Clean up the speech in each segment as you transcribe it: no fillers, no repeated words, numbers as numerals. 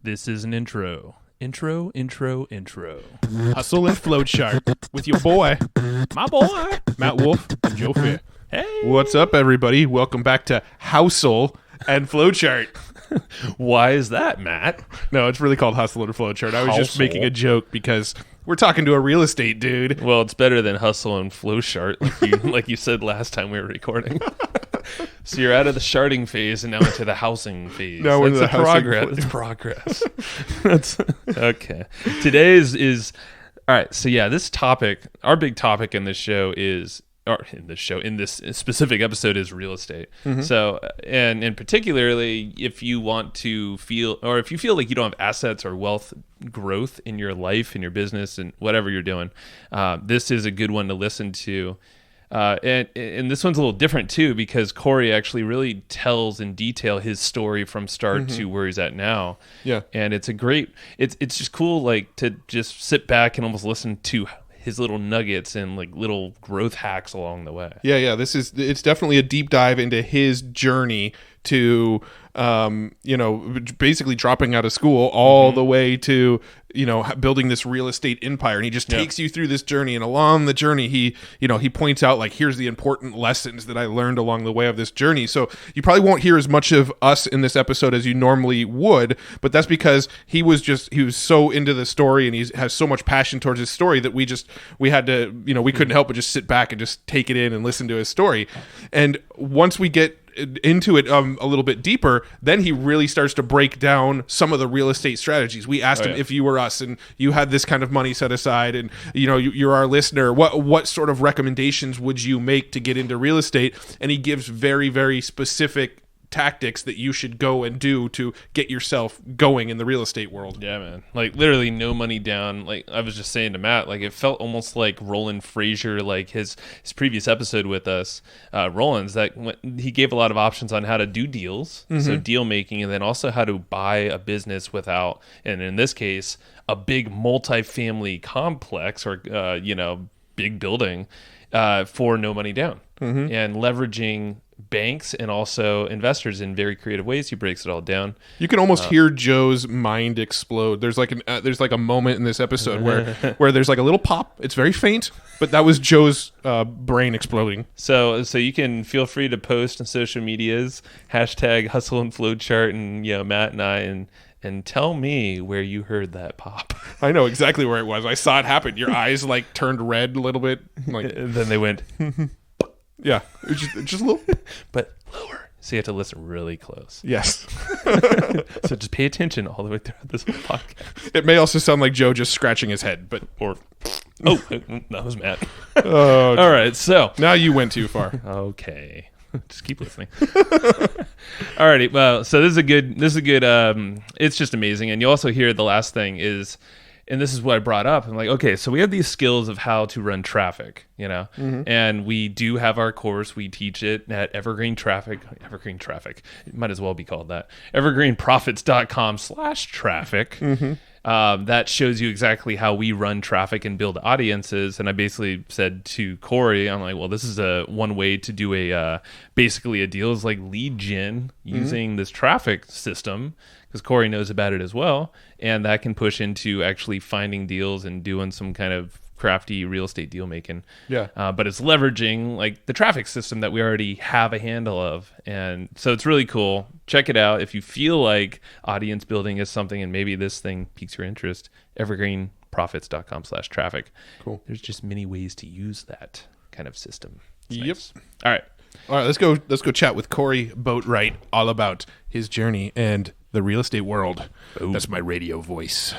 This is an intro. Intro. Hustle and Flow Chart with your boy, My boy. Matt Wolf and Joe Fair. Hey. What's up, everybody? Welcome back to Hustle and Flow Chart. Why is that, Matt? No, it's really called Hustle and Flow Chart. I was just Hustle. making a joke because we're talking to a real estate dude. Well, it's better than hustle and flow chart, like you said last time we were recording. So you're out of the sharding phase and now into the housing phase. No, we're in the housing progress. It's progress. That's okay. Today is all right. So yeah, this topic, our big topic in this show is. Or in this specific episode is real estate. Mm-hmm. So, and particularly if you want to feel, or if you feel like you don't have assets or wealth growth in your life, in your business, and whatever you're doing, this is a good one to listen to. And this one's a little different too, because Cory actually really tells in detail his story from start to where he's at now. Yeah. And it's it's just cool, like to just sit back and almost listen to his little nuggets and like little growth hacks along the way. Yeah. It's definitely a deep dive into his journey to, basically dropping out of school all the way to, building this real estate empire. And he just takes you through this journey. And along the journey, he points out like, here's the important lessons that I learned along the way of this journey. So you probably won't hear as much of us in this episode as you normally would, but that's because he was so into the story and he has so much passion towards his story that we couldn't help but just sit back and just take it in and listen to his story. And once we get into it a little bit deeper, then he really starts to break down some of the real estate strategies. We asked him, if you were us and you had this kind of money set aside and you're our listener, what sort of recommendations would you make to get into real estate? And he gives very, very specific tactics that you should go and do to get yourself going in the real estate world. Yeah, man. Like literally no money down. Like I was just saying to Matt, like it felt almost like Roland Frazier, like his previous episode with us, Roland's, that he gave a lot of options on how to do deals, so deal making, and then also how to buy a business without, and in this case, a big multifamily complex or big building for no money down, and leveraging banks and also investors in very creative ways. He breaks it all down. You can almost hear Joe's mind explode. There's like a moment in this episode where there's like a little pop. It's very faint, but that was Joe's brain exploding. So you can feel free to post on social medias # Hustle and Flow Chart and Matt and I and tell me where you heard that pop. I know exactly where it was. I saw it happen. Your eyes like turned red a little bit. Like and then they went. Yeah, it's just a little, but lower. So you have to listen really close. Yes. So just pay attention all the way throughout this whole podcast. It may also sound like Joe just scratching his head, but that was Matt. Oh, all right. So now you went too far. Okay, just keep listening. Alrighty. Well, so this is a good. It's just amazing, and you also hear the last thing is. And this is what I brought up. I'm like, okay, so we have these skills of how to run traffic, and we do have our course. We teach it at Evergreen Traffic. It might as well be called that. evergreenprofits.com/traffic. That shows you exactly how we run traffic and build audiences. And I basically said to Cory, I'm like, well, this is one way to do basically a deal is like lead gen using this traffic system, because Cory knows about it as well. And that can push into actually finding deals and doing some kind of crafty real estate deal making. Yeah. But it's leveraging like the traffic system that we already have a handle of. And so it's really cool. Check it out. If you feel like audience building is something and maybe this thing piques your interest, evergreenprofits.com/traffic. Cool. There's just many ways to use that kind of system. It's nice. All right. Let's go chat with Cory Boatright all about his journey and the real estate world. Ooh. That's my radio voice.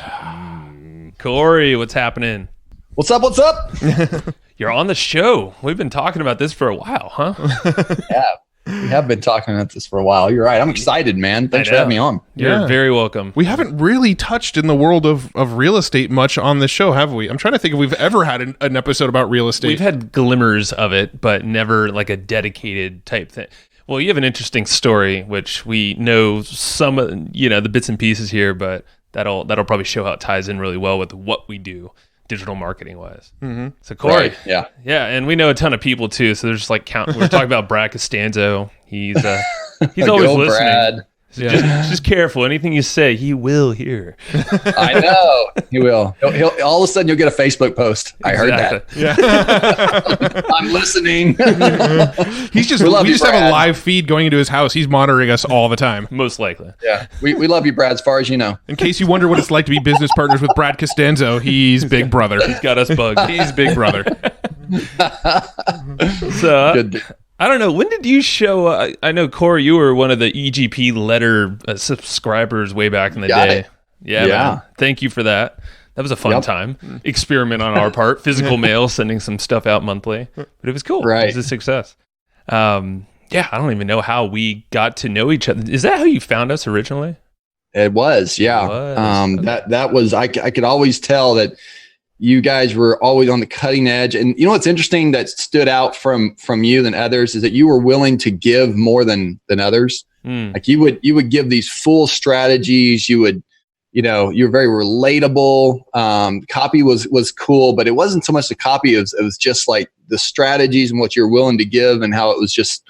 Cory, what's happening? What's up? You're on the show. We've been talking about this for a while, huh? Yeah, we have been talking about this for a while. You're right. I'm excited, man. Thanks for having me on. You're very welcome. We haven't really touched in the world of real estate much on this show, have we? I'm trying to think if we've ever had an episode about real estate. We've had glimmers of it, but never like a dedicated type thing. Well, you have an interesting story, which we know some of, the bits and pieces here, but that'll probably show how it ties in really well with what we do digital marketing wise. So Cory, right. Yeah, and we know a ton of people too. So there's just like we're talking about Brad Costanzo. He's always listening. Brad. Just careful. Anything you say, he will hear. I know he will. He'll all of a sudden you'll get a Facebook post. I heard that. Yeah. I'm listening. We just have a live feed going into his house. He's monitoring us all the time. Most likely. Yeah. We love you, Brad, as far as you know. In case you wonder what it's like to be business partners with Brad Costanzo, he's Big Brother. He's got us bugged. He's Big Brother. So Good. I don't know. When did you show? I know, Cory, you were one of the EGP letter subscribers way back in the day. Yeah, man. Thank you for that. That was a fun time. Experiment on our part. Physical mail, sending some stuff out monthly. But it was cool. Right. It was a success. I don't even know how we got to know each other. Is that how you found us originally? It was, yeah. That was, I could always tell that you guys were always on the cutting edge. And you know what's interesting that stood out from you than others is that you were willing to give more than others. Like you would give these full strategies. You were very relatable. Copy was cool, but it wasn't so much the copy. It was just like the strategies and what you're willing to give and how it was just,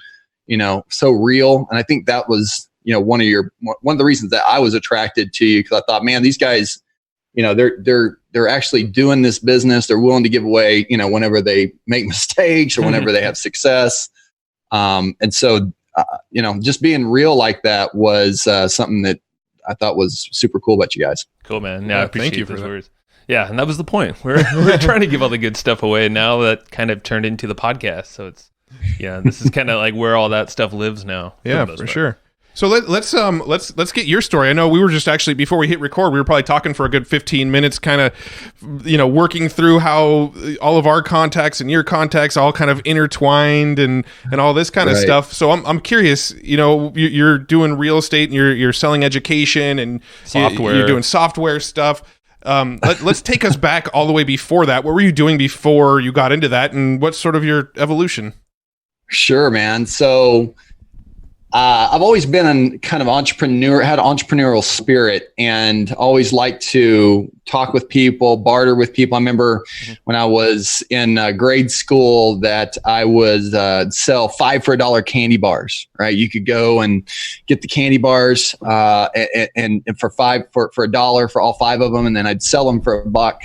so real. And I think that was, one of the reasons that I was attracted to you, because I thought, man, these guys, they're actually doing this business. They're willing to give away, whenever they make mistakes or whenever they have success. And so, just being real like that was something that I thought was super cool about you guys. Cool, man. I appreciate thank you for those words. Yeah, and that was the point. We're trying to give all the good stuff away. Now that kind of turned into the podcast. So it's, this is kind of like where all that stuff lives now. Yeah, for sure. So let's get your story. I know we were just actually, before we hit record, we were probably talking for a good 15 minutes, kind of, working through how all of our contacts and your contacts all kind of intertwined and all this kind of stuff. So I'm curious, you're doing real estate and you're selling education and software. You're doing software stuff. Let's take us back all the way before that. What were you doing before you got into that, and what's sort of your evolution? Sure, man. So I've always been had entrepreneurial spirit, and always liked to talk with people, barter with people. I remember when I was in grade school that I would sell 5 for $1 candy bars, right? You could go and get the candy bars and for $1 for all 5 of them. And then I'd sell them for $1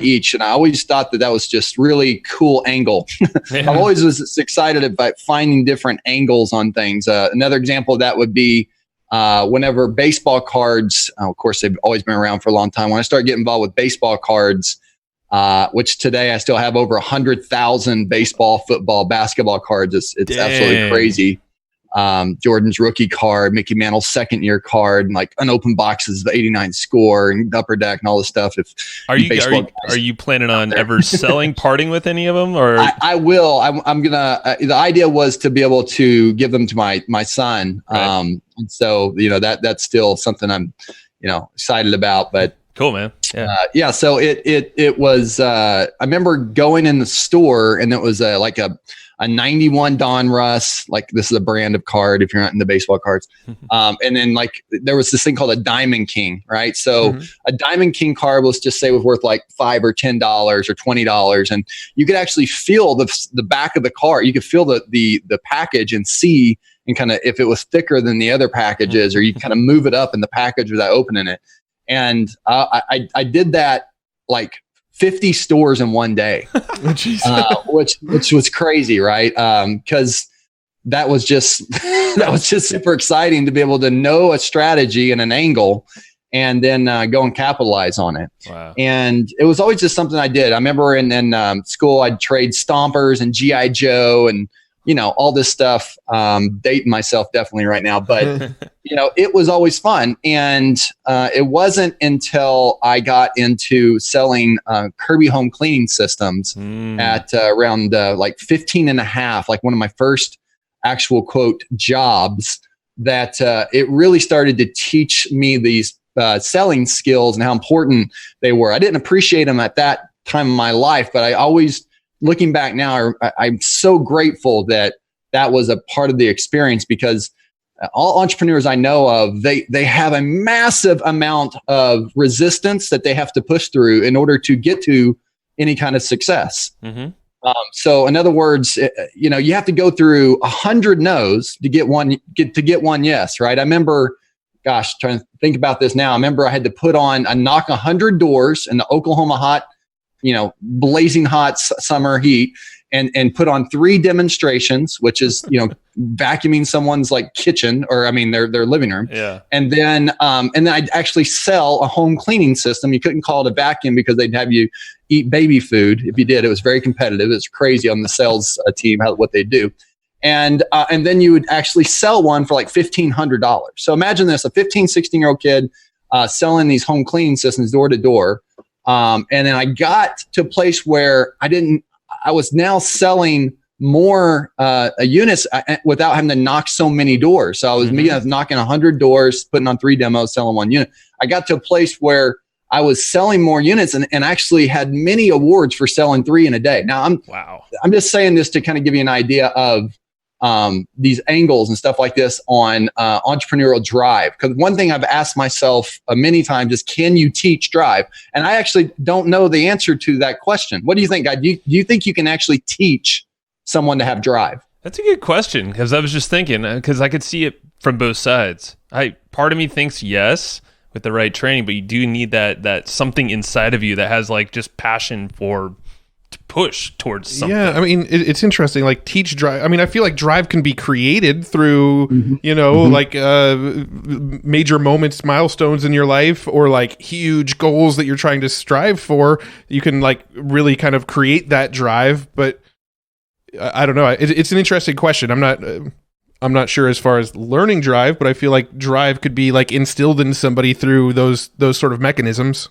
each. And I always thought that was just really cool angle. I always was excited about finding different angles on things. Another example of that would be whenever baseball cards, of course, they've always been around for a long time. When I started getting involved with baseball cards, which today I still have over 100,000 baseball, football, basketball cards. It's absolutely crazy. Jordan's rookie card, Mickey Mantle's second-year card, and like unopened boxes, the '89 score, and Upper Deck, and all this stuff. Are you planning on ever parting with any of them? Or I will. I'm gonna. The idea was to be able to give them to my son. Right. And so that's still something I'm excited about. But cool, man. Yeah. So it was. I remember going in the store, and it was like a 91 Don Russ, like this is a brand of card if you're not into baseball cards. And then like there was this thing called a Diamond King, right? So a Diamond King card, let's just say, was worth like $5 or $10 or $20. And you could actually feel the back of the card. You could feel the package and see, and kind of if it was thicker than the other packages, or you kind of move it up in the package without opening it. And I did that like 50 stores in one day, which was crazy, right? Because that was just super exciting to be able to know a strategy and an angle, and then go and capitalize on it. Wow. And it was always just something I did. I remember in school, I'd trade Stompers and G.I. Joe and all this stuff. Dating myself definitely right now, but it was always fun. And it wasn't until I got into selling Kirby home cleaning systems at around like 15 and a half, like one of my first actual quote jobs, that it really started to teach me these selling skills and how important they were. I didn't appreciate them at that time in my life, but I always, looking back now, I'm so grateful that was a part of the experience, because all entrepreneurs I know of, they have a massive amount of resistance that they have to push through in order to get to any kind of success. So in other words, you have to go through 100 no's to get one yes, right? I remember, gosh, trying to think about this now. I remember I had to knock 100 doors in the Oklahoma hot, blazing hot summer heat, and put on 3 demonstrations, which is, vacuuming someone's like kitchen or their living room. Yeah. And then I'd actually sell a home cleaning system. You couldn't call it a vacuum because they'd have you eat baby food. If you did, it was very competitive. It's crazy on the sales team, what they do. And then you would actually sell one for like $1,500. So imagine this, a 15, 16-year-old kid selling these home cleaning systems door to door. And then I got to a place where I was now selling more units without having to knock so many doors. So I was knocking 100 doors, putting on 3 demos, selling 1 unit. I got to a place where I was selling more units and actually had many awards for selling 3 in a day. Now I'm just saying this to kind of give you an idea of these angles and stuff like this on entrepreneurial drive. Because one thing I've asked myself many times is, can you teach drive? And I actually don't know the answer to that question. What do you think, guy? Do you think you can actually teach someone to have drive? That's a good question, because I was just thinking, because I could see it from both sides. Part of me thinks yes, with the right training, but you do need that something inside of you that has like just passion to push towards something. Yeah, it's interesting. Like teach drive. I feel like drive can be created through, like major moments, milestones in your life, or like huge goals that you're trying to strive for. You can like really kind of create that drive, but I don't know. It's an interesting question. I'm not sure as far as learning drive, but I feel like drive could be like instilled in somebody through those sort of mechanisms.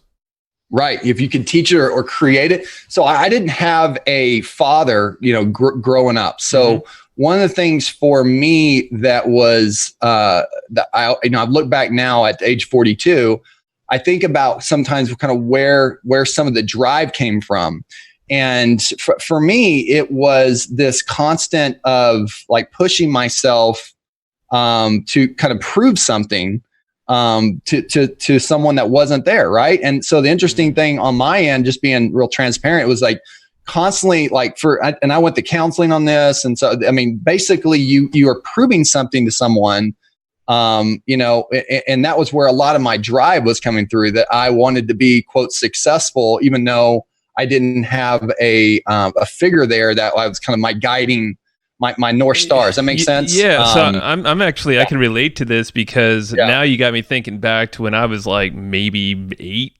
Right. If you can teach it or create it. So I didn't have a father, growing up. So one of the things for me that was that I've looked back now at age 42, I think about sometimes kind of where some of the drive came from. And for me, it was this constant of like pushing myself to kind of prove something to someone that wasn't there, right? And so the interesting thing on my end, just being real transparent, it was like constantly like and I went to counseling on this, and so basically you are proving something to someone, and that was where a lot of my drive was coming through, that I wanted to be, quote, successful, even though I didn't have a figure there that I was kind of my guiding, my North Star. Does that make sense? Yeah. So I'm actually, I can relate to this because now you got me thinking back to when I was like maybe 8.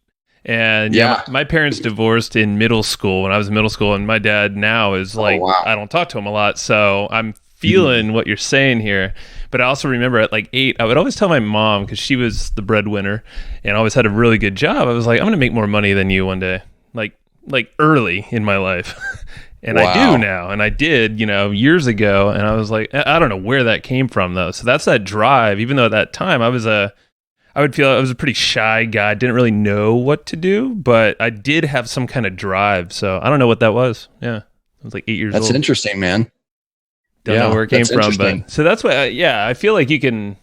And my parents divorced in middle school, when I was in middle school, and my dad now is like, I don't talk to him a lot. So I'm feeling what you're saying here. But I also remember at like 8, I would always tell my mom, because she was the breadwinner and always had a really good job, I was like, I'm going to make more money than you one day. Like early in my life. And I do now. And I did, years ago. And I was like, I don't know where that came from though. So that's that drive. Even though at that time I would feel I was a pretty shy guy. Didn't really know what to do, but I did have some kind of drive. So I don't know what that was. Yeah. I was like 8 years old. That's interesting, man. Don't know where it came from, but so that's why, I feel like you can,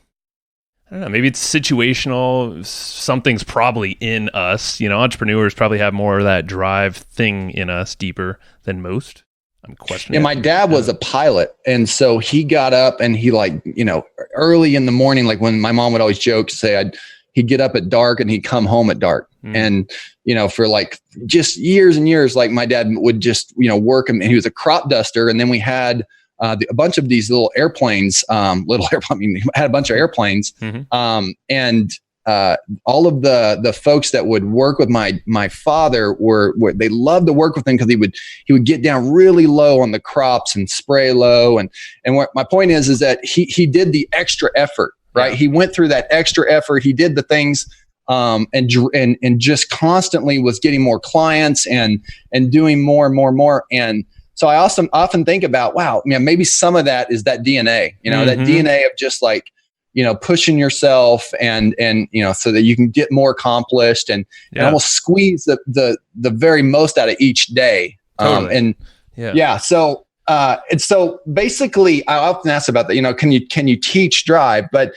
I don't know, maybe it's situational. Something's probably in us. Entrepreneurs probably have more of that drive thing in us deeper than most. I'm questioning. Yeah, my dad was a pilot. And so he got up and he early in the morning, like when my mom would always joke, say he'd get up at dark and he'd come home at dark. And, for like just years and years, like my dad would just, work him. And he was a crop duster. And then we had a bunch of these little airplanes, had a bunch of airplanes. And all of the folks that would work with my father were they loved to work with him because he would get down really low on the crops and spray low. And what my point is that he did the extra effort, right? He went through that extra effort. He did the things, and just constantly was getting more clients and doing more and more and more. And so I also often think about, maybe some of that is that DNA, that DNA of just like, pushing yourself and so that you can get more accomplished and almost squeeze the very most out of each day. Totally. So basically I often ask about that, can you teach drive? But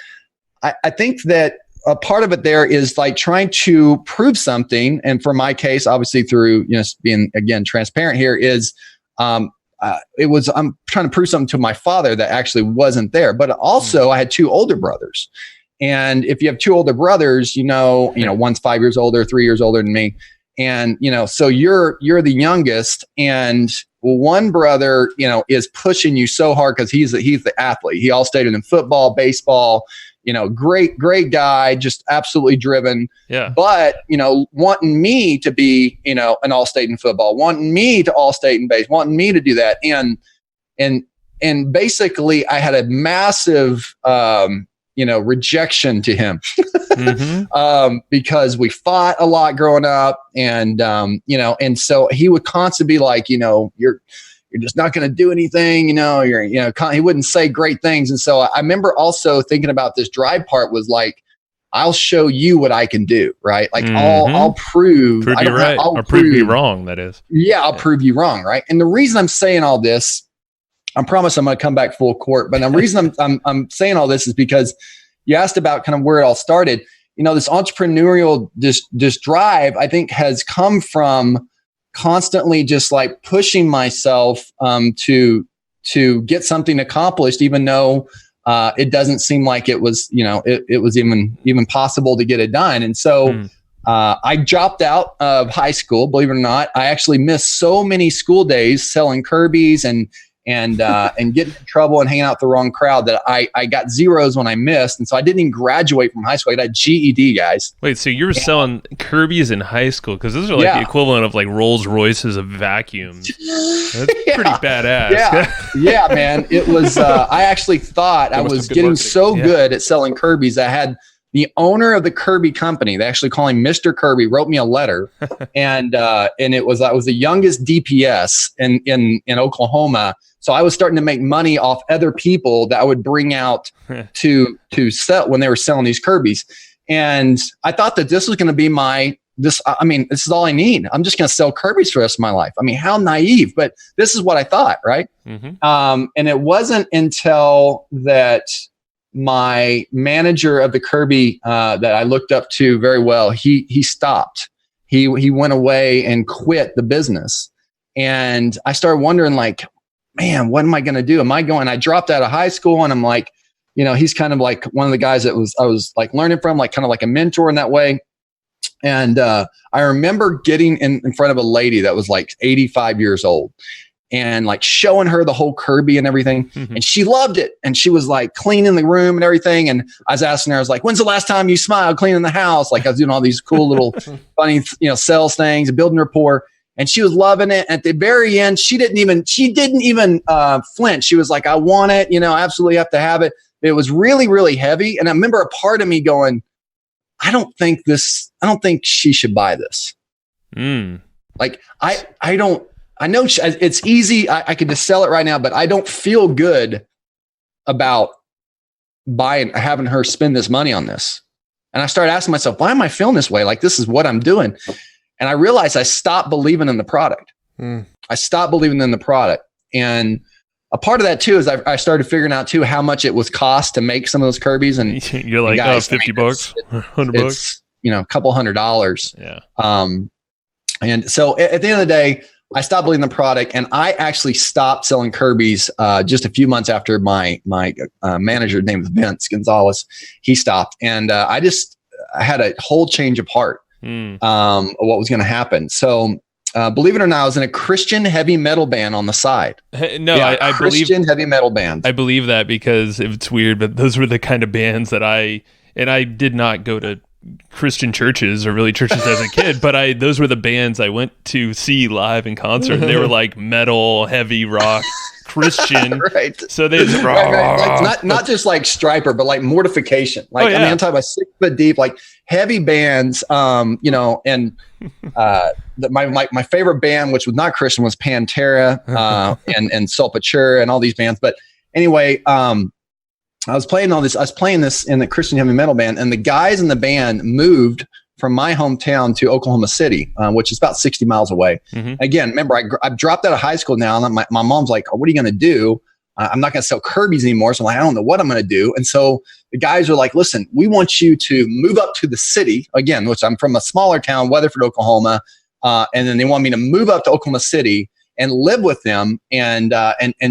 I think that a part of it there is like trying to prove something. And for my case, obviously through, being again, transparent here, is I'm trying to prove something to my father that actually wasn't there. But also I had 2 older brothers. And if you have 2 older brothers, one's 5 years older, 3 years older than me. And, so you're the youngest, and one brother, is pushing you so hard because he's the athlete. He all stated in football, baseball, great guy, just absolutely driven. Yeah. But, wanting me to be, an all-state in football, wanting me to all-state in base, wanting me to do that. And basically I had a massive, rejection to him because we fought a lot growing up, and and so he would constantly be like, you're just not going to do anything, he wouldn't say great things. And so I remember also thinking about this drive part was like, I'll show you what I can do, right? Like I'll prove you right, or prove you wrong. That is, I'll prove you wrong, right? And the reason I'm saying all this, I promise I'm going to come back full court. But the reason I'm saying all this is because you asked about kind of where it all started. This entrepreneurial this drive, I think, has come from constantly just like pushing myself to get something accomplished, even though it doesn't seem like it was it was even possible to get it done. And so I dropped out of high school. Believe it or not, I actually missed so many school days selling Kirby's and getting in trouble and hanging out with the wrong crowd that I got zeros when I missed. And so I didn't even graduate from high school. I got a GED, guys. Wait, so you were selling Kirby's in high school? Because those are like the equivalent of like Rolls Royces of vacuums. That's pretty badass. Yeah, man. It was, I actually thought I was getting so good at selling Kirby's. I had the owner of the Kirby company, they actually call him Mr. Kirby, wrote me a letter. and I was the youngest DPS in Oklahoma. So I was starting to make money off other people that I would bring out to sell when they were selling these Kirby's. And I thought that this was going to be this is all I need. I'm just going to sell Kirby's for the rest of my life. I mean, how naive, but this is what I thought, right? And it wasn't until that my manager of the Kirby that I looked up to very well, he stopped. He went away and quit the business. And I started wondering, like, man, what am I going to do? I dropped out of high school, and I'm like, he's kind of like one of the guys that I was like learning from, like kind of like a mentor in that way. And I remember getting in front of a lady that was like 85 years old and like showing her the whole Kirby and everything. And she loved it. And she was like cleaning the room and everything. And I was asking her, I was like, when's the last time you smiled cleaning the house? Like I was doing all these cool little funny, sales things and building rapport. And she was loving it. At the very end, she didn't even flinch. She was like, I want it, I absolutely have to have it. It was really, really heavy. And I remember a part of me going, I don't think she should buy this. Like, I know it's easy. I could just sell it right now, but I don't feel good about having her spend this money on this. And I started asking myself, why am I feeling this way? Like, this is what I'm doing. And I realized I stopped believing in the product. I stopped believing in the product. And a part of that too is I started figuring out too how much it was cost to make some of those Kirby's. And you're like, guys, $50, $100, a couple $100. Yeah. And so at the end of the day, I stopped believing in the product, and I actually stopped selling Kirby's just a few months after my manager, named was Vince Gonzalez, he stopped, and I had a whole change of heart of what was going to happen. So believe it or not, I was in a Christian heavy metal band on the side. No, yeah, I believe Christian heavy metal band. I believe that because it's weird, but those were the kind of bands that I did not go to Christian churches or really churches as a kid, but those were the bands I went to see live in concert. They were like metal, heavy rock, Christian. Right. So they just right. Like not just like Striper, but like Mortification. Like, I mean, I'm talking about 6 foot deep, like heavy bands, and my favorite band, which was not Christian, was Pantera, and Sepultura and all these bands. But anyway, I was playing this in the Christian heavy metal band, and the guys in the band moved from my hometown to Oklahoma City, which is about 60 miles away. Again, remember, I've dropped out of high school now, and my mom's like, oh, what are you going to do? I'm not going to sell Kirby's anymore. So I'm like, I don't know what I'm going to do. And so the guys are like, listen, we want you to move up to the city, again, which I'm from a smaller town, Weatherford, Oklahoma. And then they want me to move up to Oklahoma City and live with them and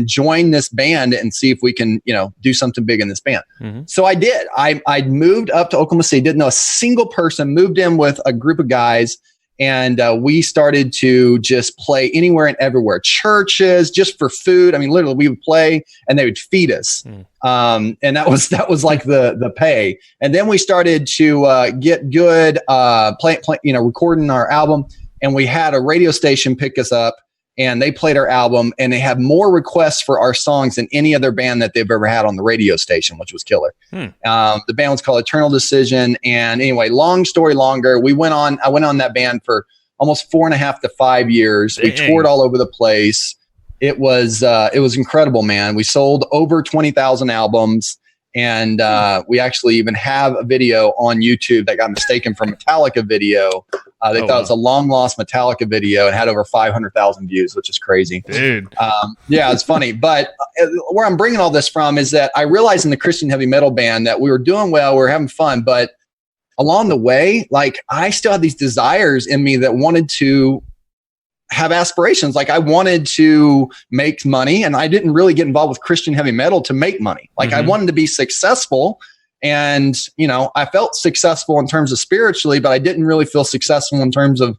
join this band and see if we can, do something big in this band. Mm-hmm. So I did. I moved up to Oklahoma City, didn't know a single person, moved in with a group of guys. And we started to just play anywhere and everywhere, churches, just for food. I mean, literally, we would play and they would feed us, and that was like the pay. And then we started to get good, recording our album. And we had a radio station pick us up, and they played our album, and they had more requests for our songs than any other band that they've ever had on the radio station, which was killer. The band was called Eternal Decision. And anyway, long story longer, I went on that band for almost 4.5 to 5 years. Dang. We toured all over the place. It was incredible, man. We sold over 20,000 albums. And we actually even have a video on YouTube that got mistaken for Metallica video. They thought it was a long lost Metallica video and had over 500,000 views, which is crazy. Dude. Yeah, it's funny. But where I'm bringing all this from is that I realized in the Christian heavy metal band that we were doing well, we were having fun, but along the way, like I still had these desires in me that wanted to have aspirations. Like I wanted to make money, and I didn't really get involved with Christian heavy metal to make money. Like I wanted to be successful. And, I felt successful in terms of spiritually, but I didn't really feel successful in terms of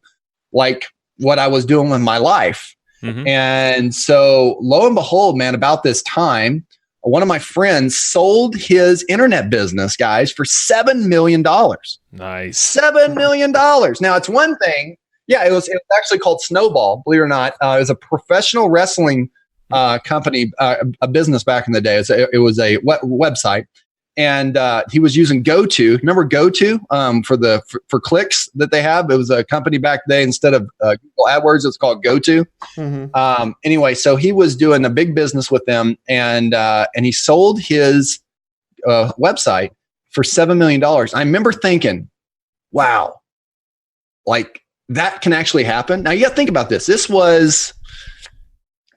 like what I was doing with my life. And so lo and behold, man, about this time, one of my friends sold his internet business, guys, for $7 million. Nice. $7 million. Now it's one thing. Yeah, it was actually called Snowball, believe it or not. It was a professional wrestling company, a business back in the day. It was a website. And he was using GoTo. Remember GoTo for clicks that they have? It was a company back then. Instead of Google AdWords, it's called GoTo. Anyway, so he was doing a big business with them, and he sold his website for $7 million. I remember thinking, wow, like that can actually happen. Now you got to think about this. This was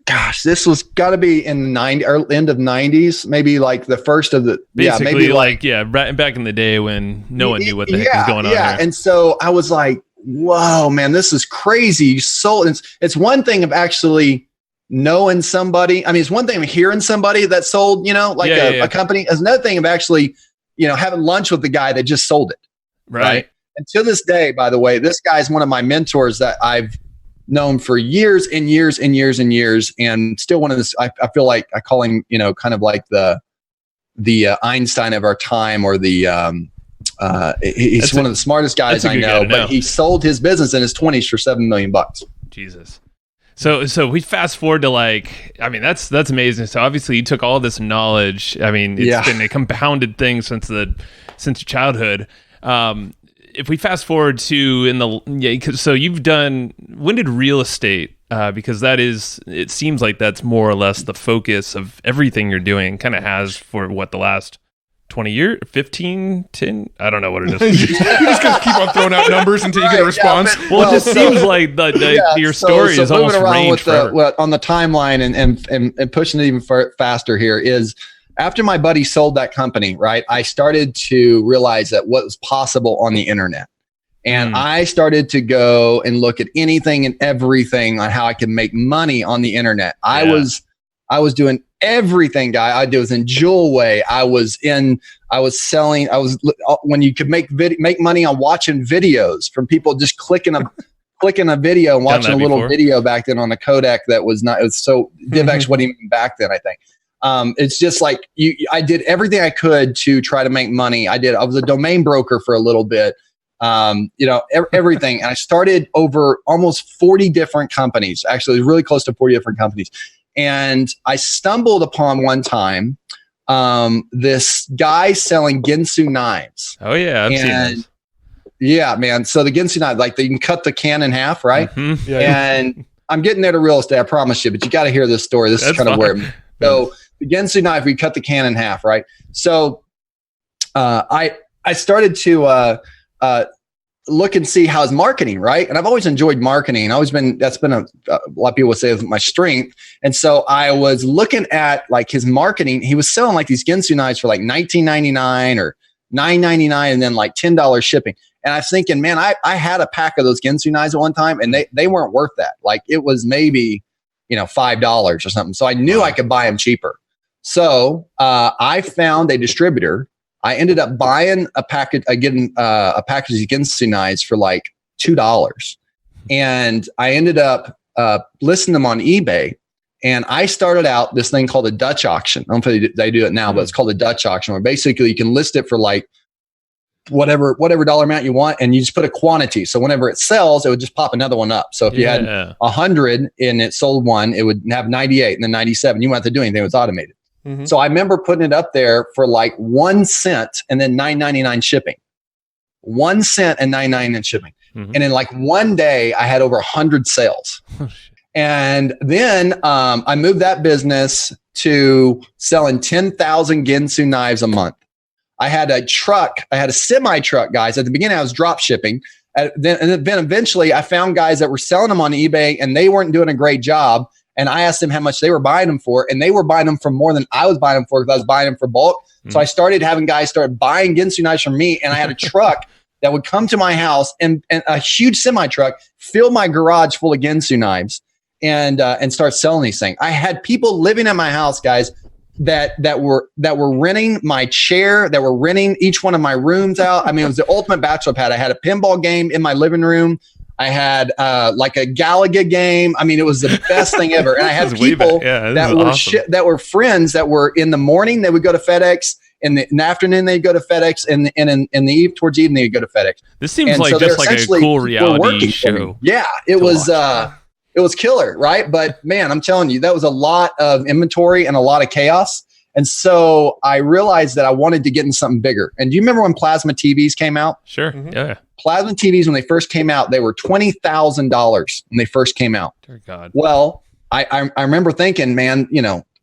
got to be in the end of 90s, maybe like the first of the basically back in the day when no one knew what the heck was going on. Yeah, and so I was like, "Whoa, man, this is crazy!" You sold. It's one thing of actually knowing somebody. I mean, it's one thing of hearing somebody that sold, a company. It's another thing of actually, having lunch with the guy that just sold it. Right. And to this day, by the way, this guy's one of my mentors that I've known for years and years and years and years, and still one of this. I feel like I call him, kind of like the Einstein of our time, or he's one of the smartest guys I know. But he sold his business in his 20s for $7 million. Jesus. So we fast forward to that's amazing. So obviously you took all this knowledge. I mean, it's been a compounded thing since your childhood. If we fast forward to so you've done, when did real estate, because it seems like that's more or less the focus of everything you're doing, kind of has for the last 20 years, 15, 10, I don't know what it is. You're just going to keep on throwing out numbers until you get a response. Yeah, it just seems like your story is almost range forever. On the timeline and pushing it even faster here is, after my buddy sold that company, right, I started to realize that what was possible on the internet. And I started to go and look at anything and everything on how I could make money on the internet. I was doing everything, guy. I was in Jewelway. When you could make money on watching videos from people just clicking a video and watching a little video back then on a codec that was not, it was so DivX wasn't even back then, I think. It's just like I did everything I could to try to make money. I was a domain broker for a little bit, everything. And I started over almost 40 different companies. Actually, it was really close to 40 different companies. And I stumbled upon one time, this guy selling Ginsu knives. Oh yeah. I've seen this. Yeah, man. So the Ginsu knife, like you can cut the can in half, right? Mm-hmm. Yeah. And I'm getting there to real estate, I promise you, but you got to hear this story. This is kind of where. So the Ginsu knife, we cut the can in half, right? So I started to look and see how's marketing, right? And I've always enjoyed marketing. That's been a lot of people would say is my strength. And so I was looking at like his marketing. He was selling like these Ginsu knives for like $19.99 or $9.99 and then like $10 shipping. And I was thinking, man, I had a pack of those Ginsu knives at one time and they weren't worth that. Like it was maybe $5 or something. So I knew I could buy them cheaper. So I found a distributor. I ended up buying a package, getting a package of Ginsu knives for like $2. And I ended up listing them on eBay. And I started out this thing called a Dutch auction. I don't know if they do it now, but it's called a Dutch auction, where basically you can list it for like whatever dollar amount you want, and you just put a quantity. So whenever it sells, it would just pop another one up. So if you had 100 and it sold one, it would have 98 and then 97. You wouldn't have to do anything. It was automated. Mm-hmm. So I remember putting it up there for like 1 cent and then $9.99 shipping. 1 cent and $9.99 shipping. Mm-hmm. And in like one day, I had over 100 sales. And then I moved that business to selling 10,000 Ginsu knives a month. I had a semi truck, guys. At the beginning, I was drop shipping. Then eventually I found guys that were selling them on eBay and they weren't doing a great job. And I asked them how much they were buying them for. And they were buying them for more than I was buying them for, because I was buying them for bulk. Mm-hmm. So I started having guys start buying Ginsu knives from me. And I had a truck that would come to my house, and a huge semi truck fill my garage full of Ginsu knives and start selling these things. I had people living at my house, guys, that were renting my chair, that were renting each one of my rooms out. I mean, it was the ultimate bachelor pad. I had a pinball game in my living room. I had like a Galaga game. I mean, it was the best thing ever. And I had people that were friends that were in the morning, they would go to FedEx. In the afternoon, they'd go to FedEx, and in the eve towards evening, they'd go to FedEx. This seems like just like a cool reality show. Yeah, it was killer, right? But man, I'm telling you, that was a lot of inventory and a lot of chaos. And so I realized that I wanted to get in something bigger. And do you remember when plasma TVs came out? Sure. Mm-hmm. Yeah. Plasma TVs, when they first came out, they were $20,000 when they first came out. Dear God. Well, I remember thinking, man,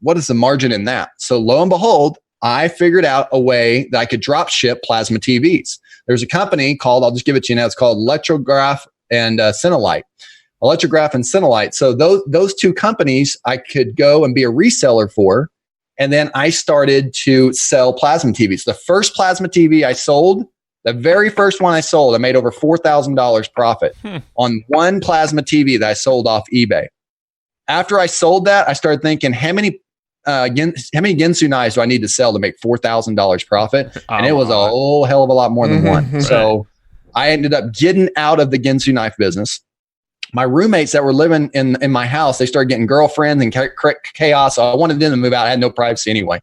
what is the margin in that? So lo and behold, I figured out a way that I could drop ship plasma TVs. There's a company called, I'll just give it to you now, it's called Electrograph and Cinelite. Electrograph and Cinelite. So those two companies I could go and be a reseller for. And then I started to sell plasma TVs. The first plasma TV I sold, the very first one I sold, I made over $4,000 profit on one plasma TV that I sold off eBay. After I sold that, I started thinking, how many Ginsu knives do I need to sell to make $4,000 profit? And it was a whole hell of a lot more than one. Right. So I ended up getting out of the Ginsu knife business. My roommates that were living in my house, they started getting girlfriends and chaos. So I wanted them to move out. I had no privacy anyway.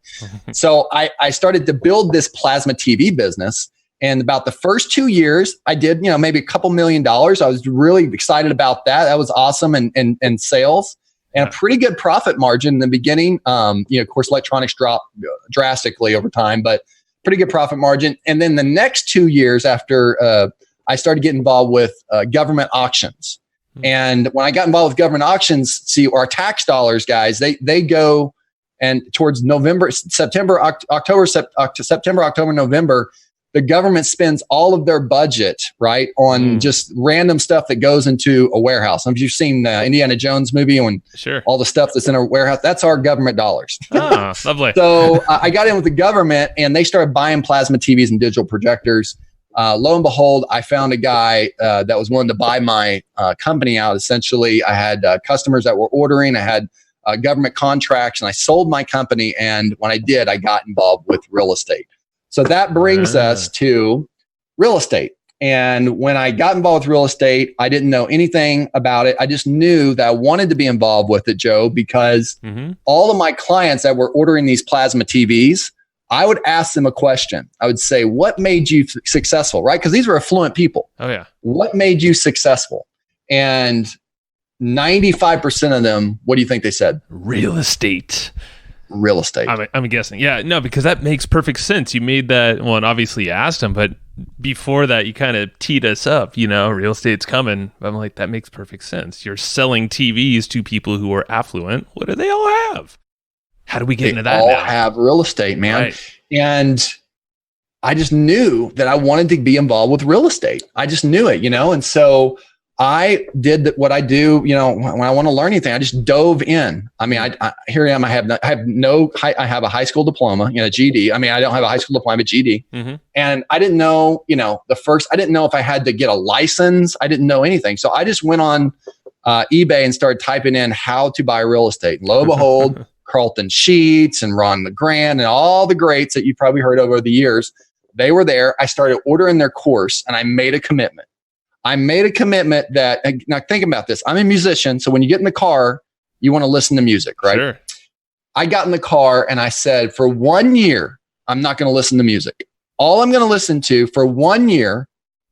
So I started to build this plasma TV business. And about the first 2 years, I did, maybe a couple $1 million. I was really excited about that. That was awesome. And sales. And a pretty good profit margin in the beginning. Of course, electronics dropped drastically over time, but pretty good profit margin. And then the next 2 years after I started getting involved with government auctions. And when I got involved with government auctions, see, our tax dollars, guys, they go and towards September, October, November, the government spends all of their budget, right, on just random stuff that goes into a warehouse. If you've seen the Indiana Jones movie and all the stuff that's in a warehouse, that's our government dollars. Ah, lovely. So I got in with the government, and they started buying plasma TVs and digital projectors. Lo and behold, I found a guy that was willing to buy my company out. Essentially, I had customers that were ordering. I had government contracts, and I sold my company. And when I did, I got involved with real estate. So that brings us to real estate. And when I got involved with real estate, I didn't know anything about it. I just knew that I wanted to be involved with it, Joe, because all of my clients that were ordering these plasma TVs, I would ask them a question. I would say, what made you successful, right? Because these were affluent people. Oh, yeah. What made you successful? And 95% of them, what do you think they said? Real estate. Real estate. I'm guessing. Yeah, no, because that makes perfect sense. You made that, well, and obviously you asked them, but before that, you kind of teed us up, real estate's coming. I'm like, that makes perfect sense. You're selling TVs to people who are affluent. What do they all have? How do we get into that now? They all have real estate, man. Right. And I just knew that I wanted to be involved with real estate. I just knew it, and so I did what I do, when I want to learn anything, I just dove in. I mean, here I am. I have a high school diploma, GED. I mean, I don't have a high school diploma, but GED. And I didn't know, I didn't know if I had to get a license. I didn't know anything. So I just went on eBay and started typing in how to buy real estate. And lo and behold, Carlton Sheets and Ron LeGrand and all the greats that you probably heard over the years, they were there. I started ordering their course and I made a commitment. That, now think about this. I'm a musician. So when you get in the car, you want to listen to music, right? Sure. I got in the car and I said, for 1 year, I'm not going to listen to music. All I'm going to listen to for 1 year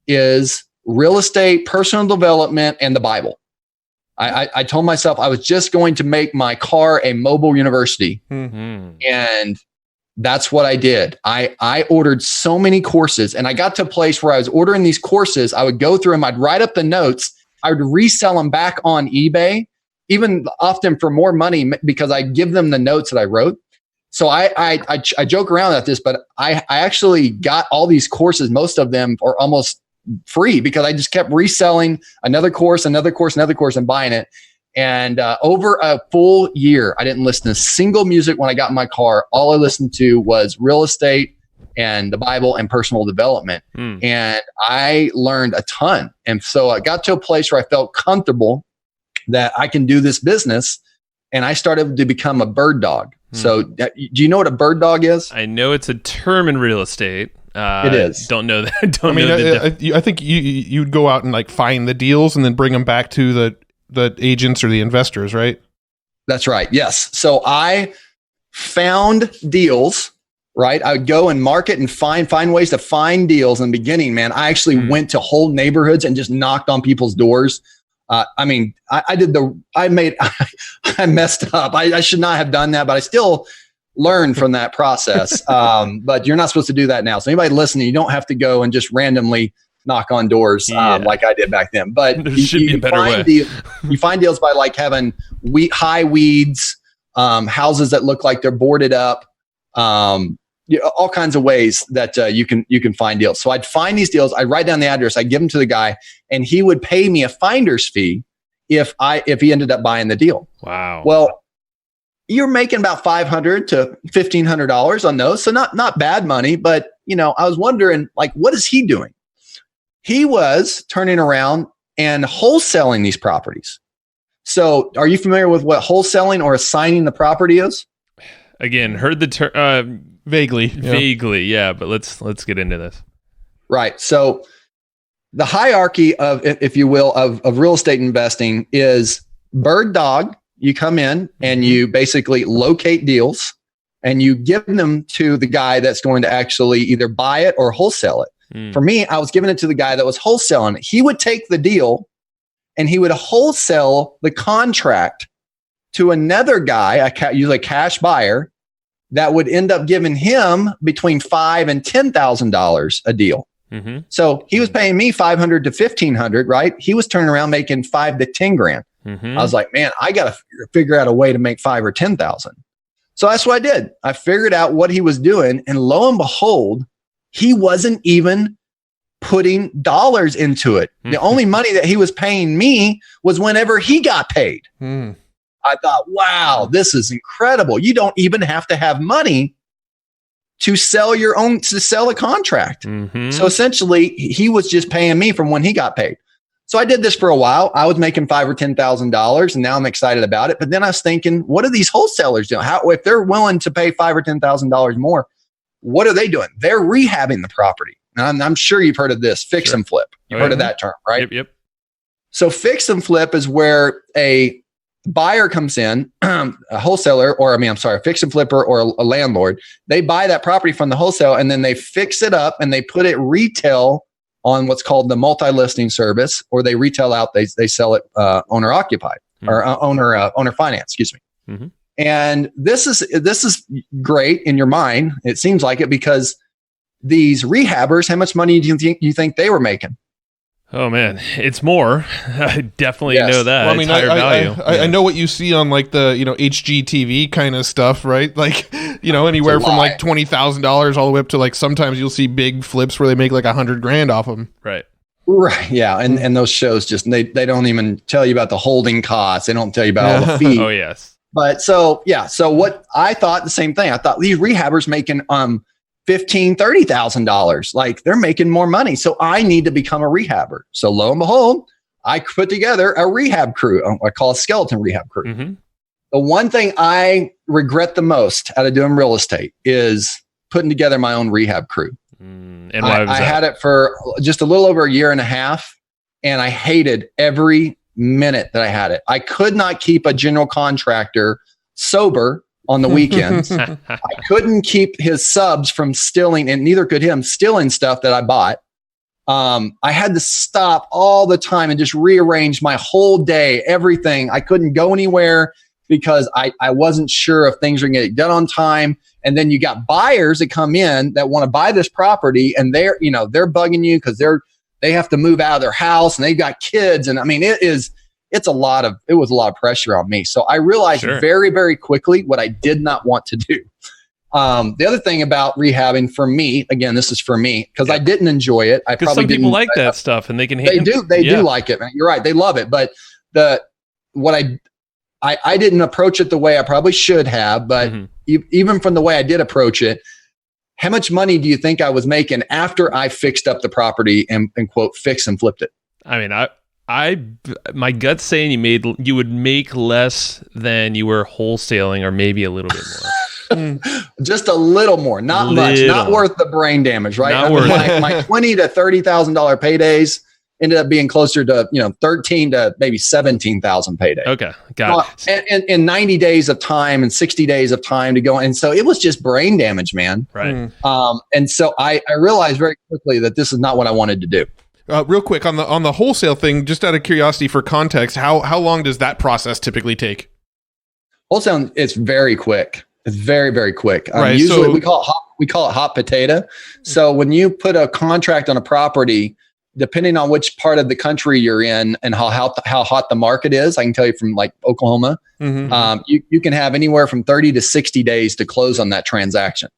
is real estate, personal development, and the Bible. I told myself I was just going to make my car a mobile university. Mm-hmm. And that's what I did. I ordered so many courses, and I got to a place where I was ordering these courses. I would go through them. I'd write up the notes. I would resell them back on eBay, even often for more money, because I give them the notes that I wrote. So I joke around at this, but I actually got all these courses. Most of them are almost free because I just kept reselling another course, and buying it. And over a full year, I didn't listen to single music when I got in my car. All I listened to was real estate and the Bible and personal development. And I learned a ton. And so I got to a place where I felt comfortable that I can do this business. And I started to become a bird dog. So do you know what a bird dog is? I know it's a term in real estate. It is. Don't know that. I think you'd go out and like find the deals and then bring them back to the agents or the investors, right? That's right. Yes. So I found deals, right? I would go and market and find ways to find deals. In the beginning, man, I actually went to whole neighborhoods and just knocked on people's doors. I messed up. I should not have done that, but I still learned from that process. But you're not supposed to do that now. So anybody listening, you don't have to go and just randomly knock on doors like I did back then. But there should be a better way. You find deals by like having high weeds, houses that look like they're boarded up, all kinds of ways that you can find deals. So I'd find these deals. I'd write down the address. I'd give them to the guy, and he would pay me a finder's fee if he ended up buying the deal. Wow. Well, you're making about $500 to $1,500 on those, so not bad money. But I was wondering, like, what is he doing? He was turning around and wholesaling these properties. So, are you familiar with what wholesaling or assigning the property is? Again, heard the term vaguely, yeah. But let's get into this. Right. So, the hierarchy of, if you will, of real estate investing is bird dog. You come in and you basically locate deals and you give them to the guy that's going to actually either buy it or wholesale it. For me, I was giving it to the guy that was wholesaling it. He would take the deal and he would wholesale the contract to another guy, usually a cash buyer, that would end up giving him between $5,000 and $10,000 a deal. Mm-hmm. So he was paying me $500 to $1,500, right? He was turning around making $5,000 to $10,000. Mm-hmm. I was like, man, I got to figure out a way to make $5,000 or $10,000. So that's what I did. I figured out what he was doing, and lo and behold, he wasn't even putting dollars into it. Mm-hmm. The only money that he was paying me was whenever he got paid. Mm. I thought, wow, this is incredible. You don't even have to have money to sell a contract. Mm-hmm. So essentially, he was just paying me from when he got paid. So I did this for a while. I was making $5,000 or $10,000, and now I'm excited about it. But then I was thinking, what are these wholesalers doing? If they're willing to pay $5,000 or $10,000 more, what are they doing? They're rehabbing the property. And I'm sure you've heard of this, fix and flip. You've heard of that term, right? Yep. So fix and flip is where a buyer comes in, a wholesaler, a fix and flipper or a landlord. They buy that property from the wholesale, and then they fix it up and they put it retail on what's called the multi-listing service, or they retail out. They sell it owner occupied or owner finance. Excuse me. Mm-hmm. And this is great in your mind. It seems like it, because these rehabbers, how much money do you think they were making? Oh man, it's more. I definitely know that. Well, I mean, it's higher value. I know what you see on like the HGTV kind of stuff, right? Like anywhere from like $20,000 all the way up to like sometimes you'll see big flips where they make like $100,000 off them. Right. Yeah, and those shows just they don't even tell you about the holding costs. They don't tell you about all the fees. Oh yes. But so what I thought, the same thing. I thought these rehabbers making $15,000, $30,000. Like, they're making more money. So I need to become a rehabber. So lo and behold, I put together a rehab crew. I call a skeleton rehab crew. Mm-hmm. The one thing I regret the most out of doing real estate is putting together my own rehab crew. And why was that? I had it for just a little over a year and a half, and I hated every minute that I had it. I could not keep a general contractor sober on the weekends. I couldn't keep his subs from stealing, and neither could him stealing stuff that I bought. I had to stop all the time and just rearrange my whole day, everything. I couldn't go anywhere because I wasn't sure if things were going to get done on time. And then you got buyers that come in that want to buy this property, and they're bugging you because they have to move out of their house and they've got kids. And I mean, it was a lot of pressure on me. So I realized very, very quickly what I did not want to do. The other thing about rehabbing for me, again, this is for me, because I didn't enjoy it. I probably some people like that stuff and they can hate it. They do like it, man. You're right. They love it. But I didn't approach it the way I probably should have, but even from the way I did approach it, how much money do you think I was making after I fixed up the property and quote, fix and flipped it? I mean, my gut's saying you would make less than you were wholesaling, or maybe a little bit more. Just a little more, not much, not worth the brain damage, right? Not worth it. My $20,000 to $30,000 paydays ended up being closer to $13,000 to maybe $17,000 payday. Okay, got it. And 90 days of time and 60 days of time to go, and so it was just brain damage, man. Right. And so I realized very quickly that this is not what I wanted to do. Real quick on the wholesale thing, just out of curiosity for context, how long does that process typically take? Wholesale, it's very quick. It's very, very quick. Right, usually so, we call it hot potato. So when you put a contract on a property, depending on which part of the country you're in and how hot the market is, I can tell you from like Oklahoma, you can have anywhere from 30 to 60 days to close on that transaction.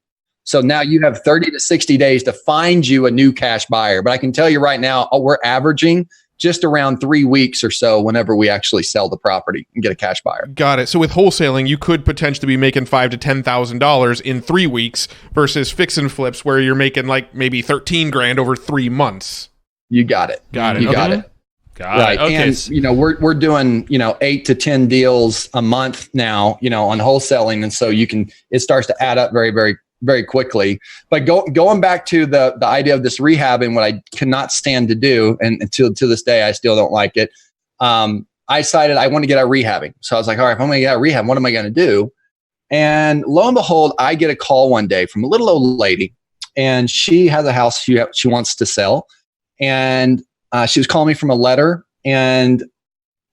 So now you have 30 to 60 days to find you a new cash buyer. But I can tell you right now, we're averaging just around 3 weeks or so whenever we actually sell the property and get a cash buyer. Got it. So with wholesaling, you could potentially be making $5,000 to $10,000 in 3 weeks versus fix and flips where you're making like maybe $13,000 over 3 months. You got it. Got it. You got it. Got it. Okay. And we're doing 8 to 10 deals a month now, on wholesaling, and so it starts to add up very, very, very quickly. But going back to the idea of this rehabbing, what I cannot stand to do, and to this day I still don't like it. I decided I want to get out rehabbing, so I was like, all right, if I'm going to get out rehab, what am I going to do? And lo and behold, I get a call one day from a little old lady, and she has a house she wants to sell. And she was calling me from a letter, and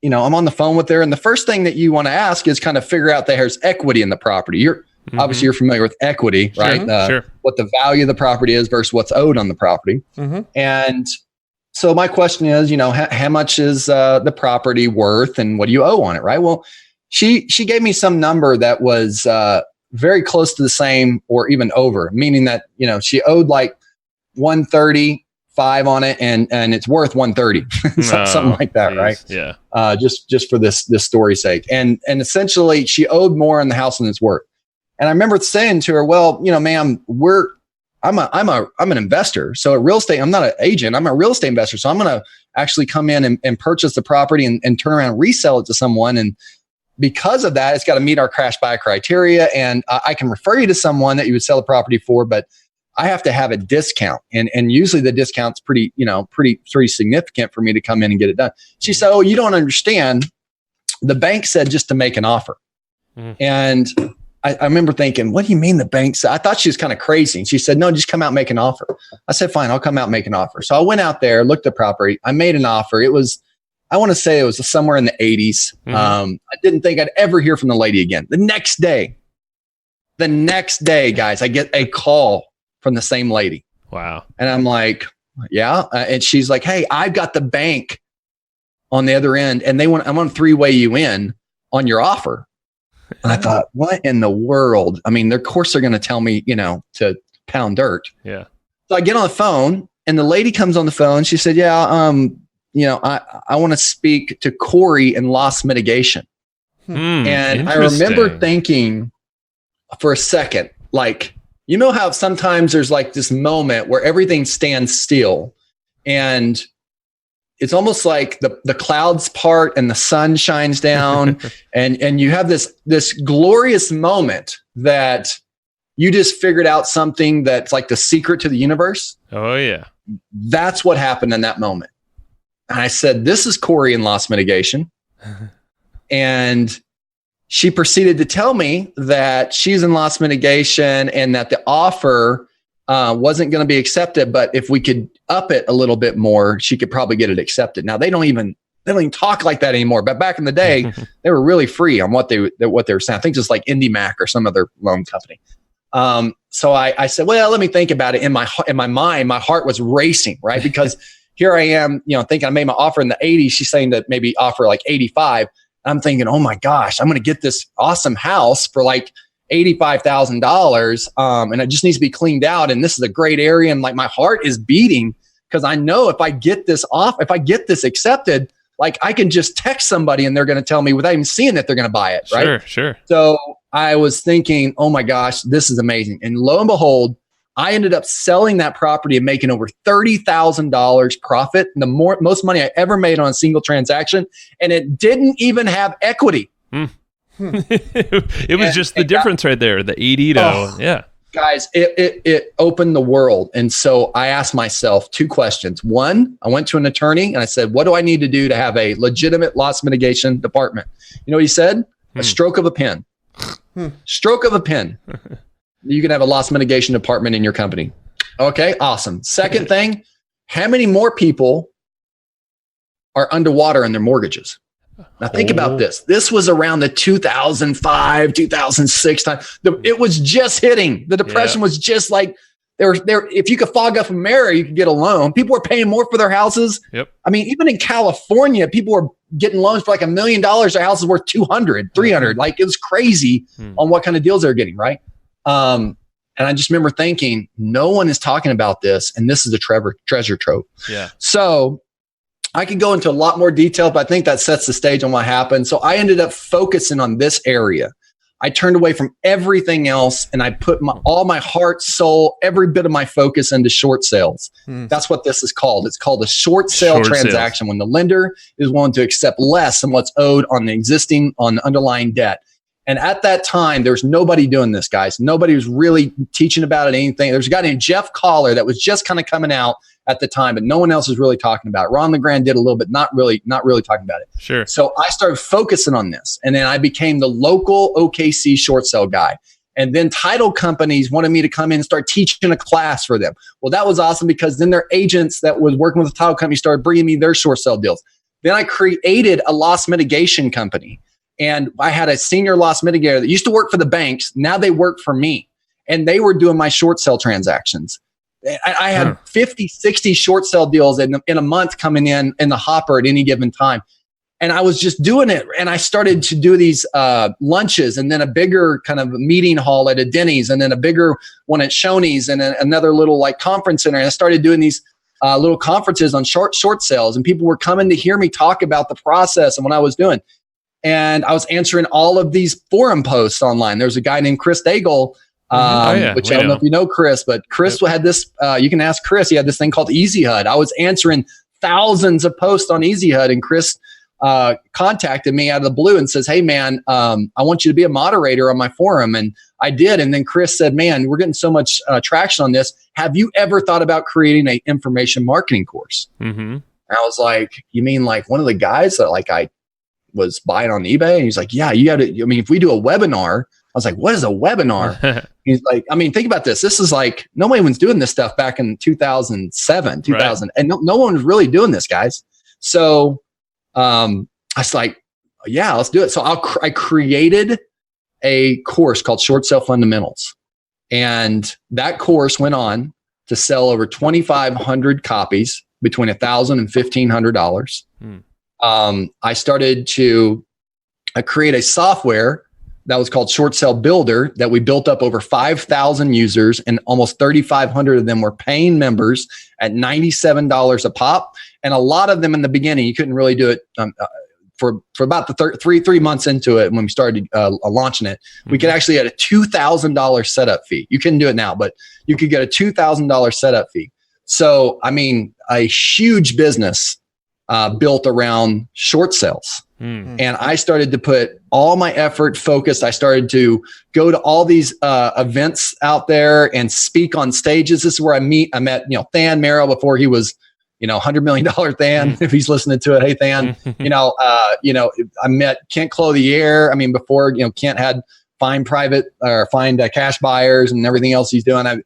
I'm on the phone with her. And the first thing that you want to ask is kind of figure out that there's equity in the property. Obviously you're familiar with equity, right? Sure. What the value of the property is versus what's owed on the property. And so my question is, how much is the property worth, and what do you owe on it, right? Well, she gave me some number that was very close to the same or even over, meaning that she owed like 135 on it, and it's worth 130, something like that, right? Yeah. Just for this story's sake, and essentially she owed more on the house than it's worth. And I remember saying to her, "Well, ma'am, I'm an investor. So at real estate, I'm not an agent. I'm a real estate investor. So I'm going to actually come in and purchase the property and turn around and resell it to someone. And because of that, it's got to meet our crash buy criteria. And I can refer you to someone that you would sell the property for, but I have to have a discount. And usually the discount's pretty significant for me to come in and get it done." She said, "Oh, you don't understand. The bank said just to make an offer." And I remember thinking, what do you mean the bank said? I thought she was kind of crazy. And she said, "No, just come out and make an offer." I said, "Fine, I'll come out and make an offer." So I went out there, looked at the property. I made an offer. I want to say it was somewhere in the 80s. I didn't think I'd ever hear from the lady again. The next day, guys, I get a call from the same lady. Wow. And I'm like, yeah. And she's like, "Hey, I've got the bank on the other end, and I want to three-way you in on your offer." And I thought, what in the world? I mean, of course they're going to tell me, to pound dirt. Yeah. So I get on the phone, and the lady comes on the phone. She said, "Yeah, I want to speak to Cory in loss mitigation." And I remember thinking for a second, like, how sometimes there's like this moment where everything stands still, and it's almost like the clouds part and the sun shines down and you have this glorious moment that you just figured out something that's like the secret to the universe. Oh yeah. That's what happened in that moment. And I said, this is Cory in loss mitigation. And she proceeded to tell me that she's in loss mitigation and that the offer wasn't going to be accepted, but if we could up it a little bit more, she could probably get it accepted. Now they don't even talk like that anymore. But back in the day, they were really free on what they were saying. I think just like IndyMac or some other loan company. So I said, well, let me think about it. In my mind, my heart was racing, right? Because here I am, thinking I made my offer in the 80s. She's saying that maybe offer like 85. I'm thinking, oh my gosh, I'm going to get this awesome house for like $85,000. And it just needs to be cleaned out. And this is a great area. And like my heart is beating because I know if I get this accepted, like I can just text somebody and they're going to tell me without even seeing that they're going to buy it. Right. Sure. So I was thinking, oh my gosh, this is amazing. And lo and behold, I ended up selling that property and making over $30,000 profit, the most money I ever made on a single transaction. And it didn't even have equity. It was just the difference right there, the 80 to, yeah. Guys, it opened the world. And so I asked myself two questions. One, I went to an attorney and I said, what do I need to do to have a legitimate loss mitigation department? You know what he said? A stroke of a pen. Stroke of a pen. You can have a loss mitigation department in your company. Okay, awesome. Second thing, how many more people are underwater in their mortgages? Now think about this. This was around the 2005, 2006 time. It was just hitting. The depression was just like there. If you could fog up a mirror, you could get a loan. People were paying more for their houses. Yep. I mean, even in California, people were getting loans for like $1 million. Their house is worth 200, 300. Like it was crazy on what kind of deals they're getting, right? And I just remember thinking, no one is talking about this, and this is a treasure trove. Yeah. So I could go into a lot more detail, but I think that sets the stage on what happened. So I ended up focusing on this area. I turned away from everything else, and I put all my heart, soul, every bit of my focus into short sales. That's what this is called. It's called a short sale transaction when the lender is willing to accept less than what's owed on the underlying debt. And at that time, there was nobody doing this, guys. Nobody was really teaching about it, anything. There's a guy named Jeff Collar that was just kind of coming out at the time, but no one else was really talking about it. Ron LeGrand did a little bit, not really talking about it. Sure. So I started focusing on this, and then I became the local OKC short sale guy. And then title companies wanted me to come in and start teaching a class for them. Well, that was awesome because then their agents that was working with the title company started bringing me their short sale deals. Then I created a loss mitigation company. And I had a senior loss mitigator that used to work for the banks. Now they work for me. And they were doing my short sale transactions. I had 50, 60 short sale deals in a month coming in the hopper at any given time. And I was just doing it. And I started to do these lunches and then a bigger kind of meeting hall at a Denny's and then a bigger one at Shoney's and then another little like conference center. And I started doing these little conferences on short sales. And people were coming to hear me talk about the process and what I was doing. And I was answering all of these forum posts online. There's a guy named Chris Daigle, which I don't know if you know Chris, but Chris had this, you can ask Chris, he had this thing called Easy HUD. I was answering thousands of posts on Easy HUD, and Chris contacted me out of the blue and says, hey man, I want you to be a moderator on my forum. And I did. And then Chris said, man, we're getting so much traction on this. Have you ever thought about creating an information marketing course? And I was like, you mean like one of the guys that like I was buying on eBay? And he's like, yeah, you got to, I mean, if we do a webinar, I was like, what is a webinar? He's like, I mean, think about this. This is like, nobody was doing this stuff back in 2007, 2000. And no one was really doing this, guys. So I was like, yeah, let's do it. So I created a course called Short Sale Fundamentals. And that course went on to sell over 2,500 copies between $1,000 and $1,500. I started to create a software that was called Short Sale Builder that we built up over 5,000 users, and almost 3,500 of them were paying members at $97 a pop. And a lot of them in the beginning, you couldn't really do it for about the 3 months into it when we started launching it. We could actually get a $2,000 setup fee. You couldn't do it now, but you could get a $2,000 setup fee. So, I mean, a huge business built around short sales. And I started to put all my effort focused. I started to go to all these events out there and speak on stages. This is where I met, Than Merrill before he was, $100 million Than, if he's listening to it. Hey, Than, I met Kent Clothier. I mean, before, Kent had find cash buyers and everything else he's doing.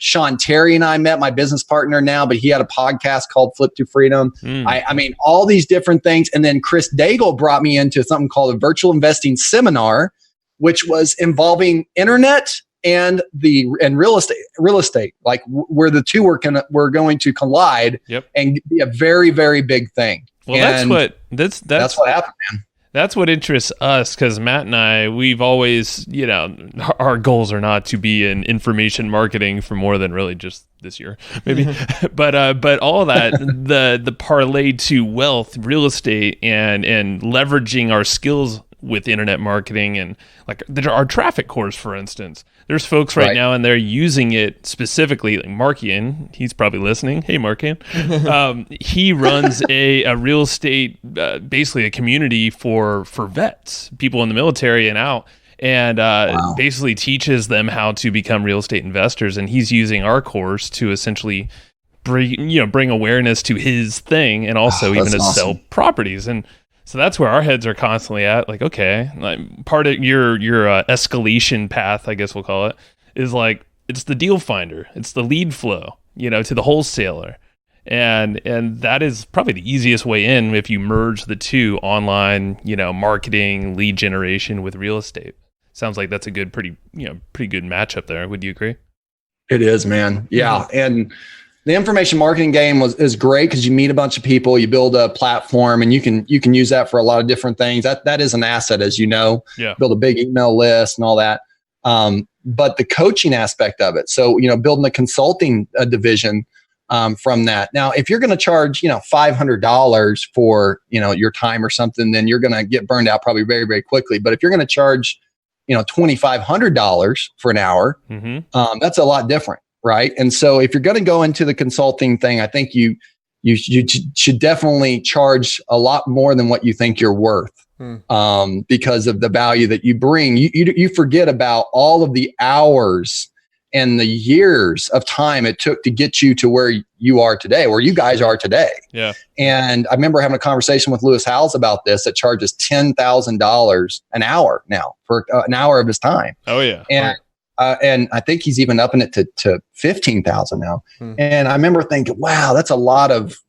Sean Terry and I met, my business partner now, but he had a podcast called Flip to Freedom. I mean, all these different things. And then Chris Daigle brought me into something called a virtual investing seminar, which was involving internet and real estate, like where the two were going to collide and be a very, very big thing. Well, and that's what happened, man. That's what interests us, because Matt and I, we've always, our goals are not to be in information marketing for more than really just this year, maybe. but all that, the parlay to wealth, real estate, and leveraging our skills with internet marketing, and like our traffic course, for instance. There's folks right now, and they're using it specifically. Like Markian, he's probably listening. Hey, Markian. He runs a real estate, basically a community for vets, people in the military and out, and basically teaches them how to become real estate investors. And he's using our course to essentially bring awareness to his thing, and also even to sell properties. And so that's where our heads are constantly at. Like, okay, like part of your escalation path, I guess we'll call it, is like, it's the deal finder, it's the lead flow, to the wholesaler, and that is probably the easiest way in if you merge the two, online, marketing, lead generation with real estate. Sounds like that's a pretty good matchup there. Would you agree? It is, man. Yeah, and the information marketing game is great because you meet a bunch of people, you build a platform, and you can use that for a lot of different things. That is an asset, as you know. Yeah. Build a big email list and all that. But the coaching aspect of it, so building a consulting division from that. Now, if you're going to charge $500 for your time or something, then you're going to get burned out probably very, very quickly. But if you're going to charge $2,500 for an hour, that's a lot different. Right. And so if you're going to go into the consulting thing, I think you should definitely charge a lot more than what you think you're worth, because of the value that you bring. You forget about all of the hours and the years of time it took to get you to where you are today, where you guys are today. Yeah. And I remember having a conversation with Lewis Howes about this, that charges $10,000 an hour now for an hour of his time. Oh, yeah. And I think he's even upping it to 15,000 now. And I remember thinking, wow, that's a lot of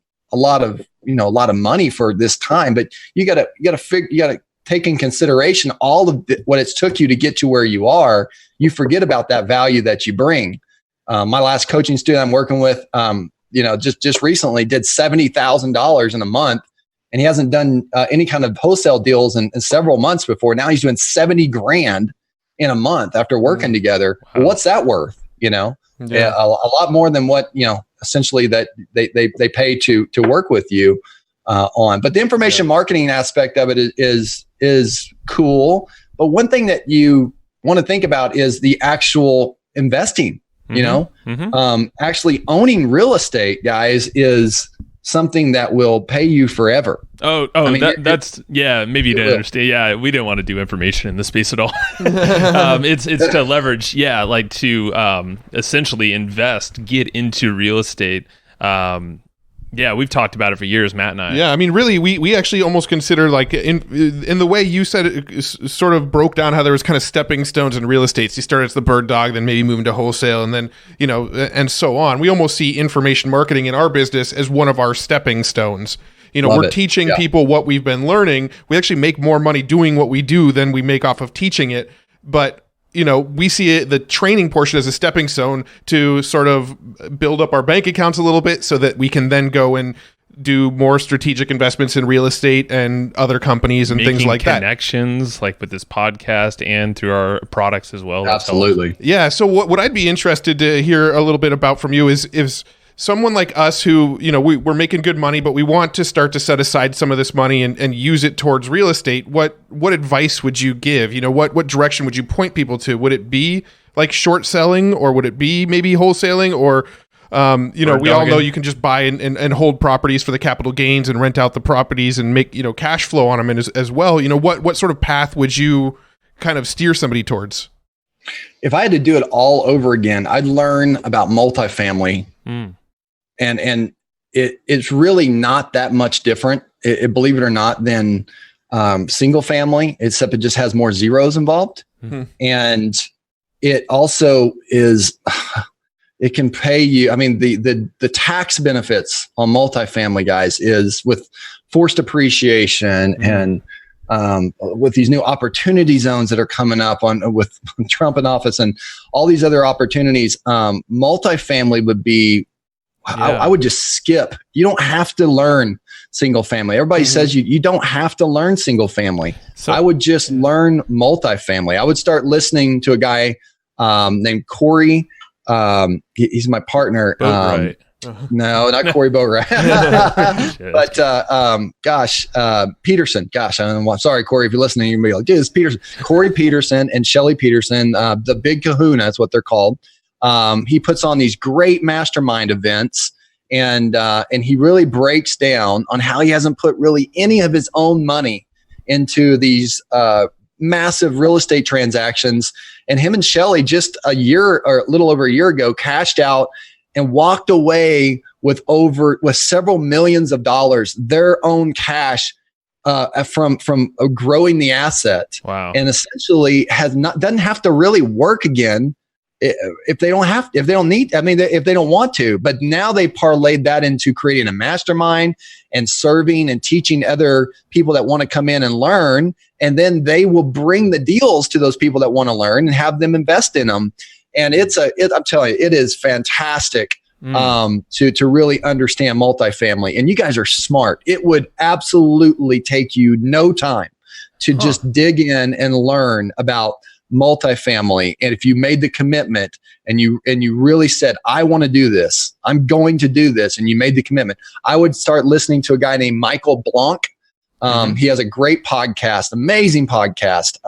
money for this time. But you got to take in consideration all of what it's took you to get to where you are. You forget about that value that you bring. My last coaching student I'm working with, just recently did $70,000 in a month, and he hasn't done any kind of wholesale deals in several months before. Now he's doing $70,000 in a month after working together. Wow. Well, what's that worth? A lot more than what, essentially that they pay to work with you on. But the information marketing aspect of it is cool. But one thing that you want to think about is the actual investing, actually owning real estate, guys, is something that will pay you forever. That's maybe you didn't understand. Yeah, we didn't want to do information in this space at all. It's to leverage, like to essentially invest, get into real estate. We've talked about it for years, Matt and I. Yeah, I mean, really, we actually almost consider, like, in the way you said it, sort of broke down how there was kind of stepping stones in real estate. So you started as the bird dog, then maybe moving to wholesale, and then, and so on. We almost see information marketing in our business as one of our stepping stones. We're teaching people what we've been learning. We actually make more money doing what we do than we make off of teaching it. But we see the training portion as a stepping stone to sort of build up our bank accounts a little bit so that we can then go and do more strategic investments in real estate and other companies and things like that. Connections, like with this podcast and through our products as well. Absolutely. Yeah. So what I'd be interested to hear a little bit about from you is someone like us who, we're making good money, but we want to start to set aside some of this money and use it towards real estate. What advice would you give? What direction would you point people to? Would it be like short selling, or would it be maybe wholesaling, or We all know you can just buy and hold properties for the capital gains and rent out the properties and make, cash flow on them as well. What sort of path would you kind of steer somebody towards? If I had to do it all over again, I'd learn about multifamily. And it's really not that much different, believe it or not, than single family, except it just has more zeros involved. And it also is, it can pay you. I mean, the tax benefits on multifamily, guys, is with forced appreciation and with these new opportunity zones that are coming up with Trump in office and all these other opportunities, multifamily would be, I would just skip. You don't have to learn single family. Everybody says you don't have to learn single family. So I would just learn multifamily. I would start listening to a guy named Cory. He's my partner. No, not Cory Boatright. But Peterson. Gosh, I don't know. Sorry, Cory, if you're listening, you're gonna be like, dude, it's Peterson. Cory Peterson and Shelly Peterson, the Big Kahuna is what they're called. He puts on these great mastermind events, and he really breaks down on how he hasn't put really any of his own money into these massive real estate transactions. And him and Shelly just a year or a little over a year ago cashed out and walked away with several millions of dollars, their own cash from growing the asset. Wow. And essentially doesn't have to really work again if they don't want to. But now they parlayed that into creating a mastermind and serving and teaching other people that want to come in and learn. And then they will bring the deals to those people that want to learn and have them invest in them. And I'm telling you, it is fantastic to really understand multifamily. And you guys are smart. It would absolutely take you no time to just dig in and learn about multifamily. And if you made the commitment and you really said, I want to do this, I'm going to do this, and you made the commitment, I would start listening to a guy named Michael Blanc. He has a great podcast, amazing podcast,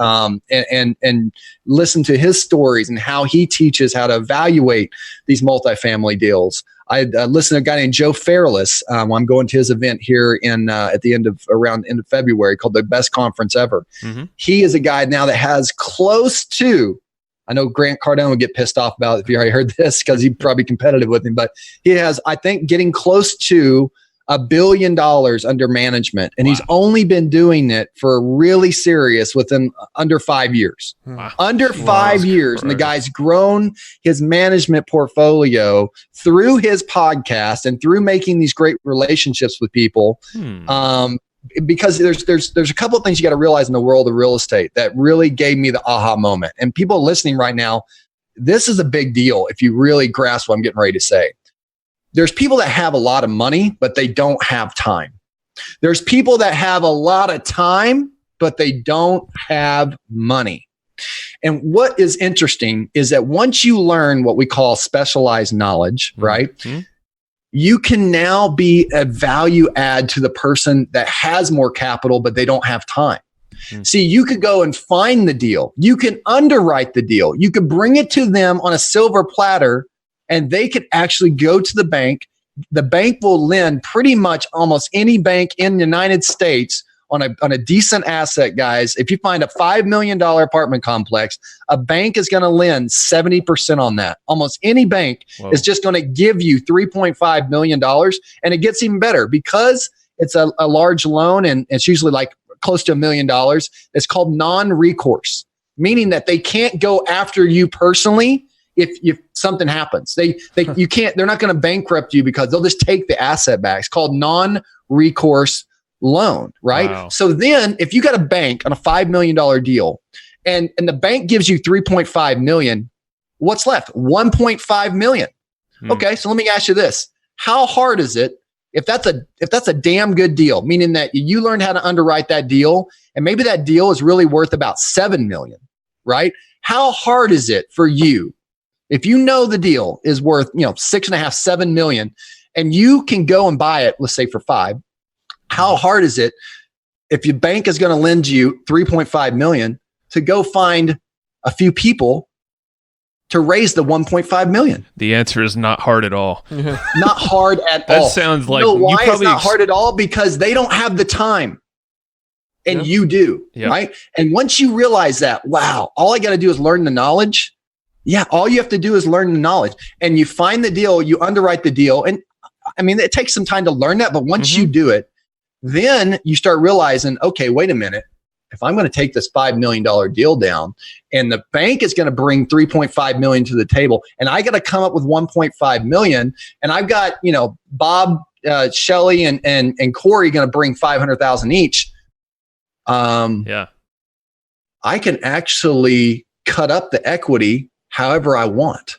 and listen to his stories and how he teaches how to evaluate these multifamily deals. I listened to a guy named Joe Fairless. I'm going to his event here at the end of February called the Best Conference Ever. He is a guy now that has close to, I know Grant Cardone would get pissed off about it if you already heard this because he's probably competitive with him, but he has, I think, getting close to $1 billion under management. And he's only been doing it for really serious within under 5 years. Under 5 years. And the guy's grown his management portfolio through his podcast and through making these great relationships with people. Because there's a couple of things you got to realize in the world of real estate that really gave me the aha moment. And people listening right now, this is a big deal if you really grasp what I'm getting ready to say. There's people that have a lot of money, but they don't have time. There's people that have a lot of time, but they don't have money. And what is interesting is that once you learn what we call specialized knowledge, right? You can now be a value add to the person that has more capital, but they don't have time. See, you could go and find the deal. You can underwrite the deal. You could bring it to them on a silver platter, and they could actually go to the bank. The bank will lend pretty much almost any bank in the United States on a decent asset, guys. If you find a $5 million apartment complex, a bank is going to lend 70% on that. Almost any bank is just going to give you $3.5 million. And it gets even better because it's a large loan and it's usually like close to $1 million. It's called non-recourse, meaning that they can't go after you personally. If something happens, they're not going to bankrupt you because they'll just take the asset back. It's called non-recourse loan, right? Wow. So then if you got a bank on a $5 million deal and the bank gives you 3.5 million, what's left? 1.5 million. Okay. So let me ask you this. How hard is it if that's a damn good deal, meaning that you learned how to underwrite that deal and maybe that deal is really worth about 7 million, right? How hard is it for you? If you know the deal is worth, 6.5, 7 million, and you can go and buy it, let's say for 5, how hard is it if your bank is going to lend you 3.5 million to go find a few people to raise the 1.5 million? The answer is not hard at all. Not hard at all. That sounds like why it's not hard at all? Because they don't have the time. And you do, right? And once you realize that, wow, all I got to do is learn the knowledge. Yeah, all you have to do is learn the knowledge. And you find the deal, you underwrite the deal. And I mean, it takes some time to learn that. But once you do it, then you start realizing, okay, wait a minute. If I'm going to take this $5 million deal down and the bank is going to bring 3.5 million to the table and I got to come up with 1.5 million and I've got, Bob, Shelley and Cory going to bring 500,000 each. I can actually cut up the equity however I want.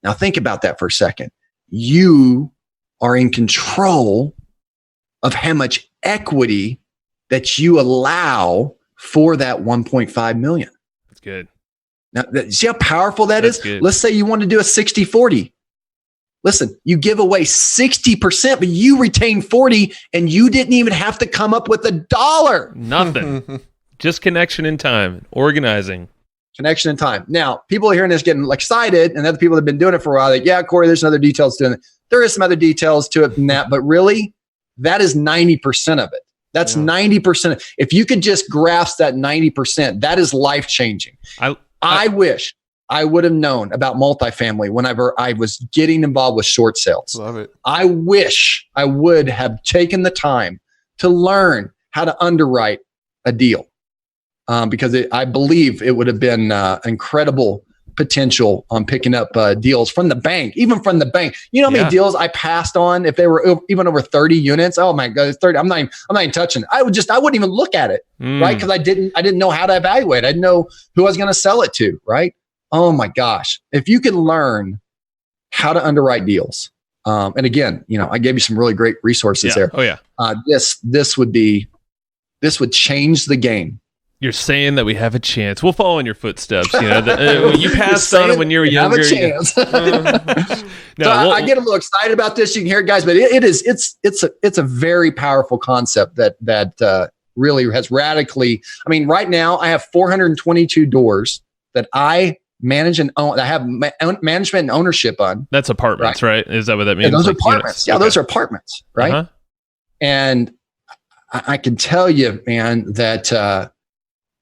Now think about that for a second. You are in control of how much equity that you allow for that 1.5 million. That's good. Now, see how powerful that's is? Good. Let's say you want to do a 60-40. Listen, you give away 60%, but you retain 40 and you didn't even have to come up with $1. Nothing. Just connection in time, organizing. Connection in time. Now, people are hearing this getting excited, and other people that have been doing it for a while, like, yeah, Cory, there's some other details to it. There is some other details to it than that, but really, that is 90% of it. That's 90%. If you could just grasp that 90%, that is life-changing. I wish I would have known about multifamily whenever I was getting involved with short sales. Love it. I wish I would have taken the time to learn how to underwrite a deal because I believe it would have been incredible potential on picking up deals from the bank, even from the bank. You know how many deals I passed on if they were even over 30 units? Oh my God, 30. I'm not even touching it. I wouldn't even look at it, right? Because I didn't know how to evaluate. I didn't know who I was going to sell it to, right? Oh my gosh. If you could learn how to underwrite deals. And again, I gave you some really great resources there. Oh yeah. This would change the game. You're saying that we have a chance. We'll follow in your footsteps. You passed on it when you were younger. Have a chance. I get a little excited about this. You can hear it, guys, but it's a very powerful concept that really has radically. I mean, right now I have 422 doors that I manage and own. I have management and ownership on. That's apartments, right? Is that what that means? Yeah, those are apartments. Yeah, those are apartments, right? Uh-huh. And I can tell you, man, that.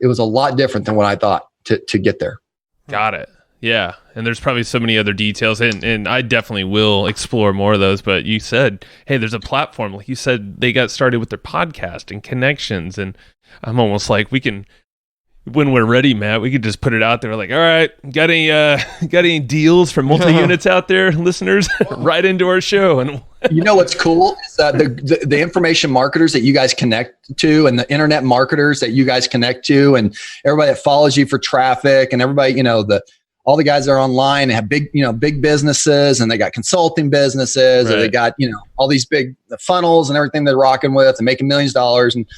It was a lot different than what I thought to get there. Got it. Yeah. And there's probably so many other details and I definitely will explore more of those. But you said, hey, there's a platform. Like you said, they got started with their podcast and connections. And I'm almost like when we're ready, Matt, we could just put it out there. Like, all right, got any deals for multi-units out there, listeners? Right into our show. And you know what's cool is the information marketers that you guys connect to and the internet marketers that you guys connect to and everybody that follows you for traffic and everybody, all the guys that are online and have big businesses and they got consulting businesses or they got, all these big funnels and everything they're rocking with and making millions of dollars. And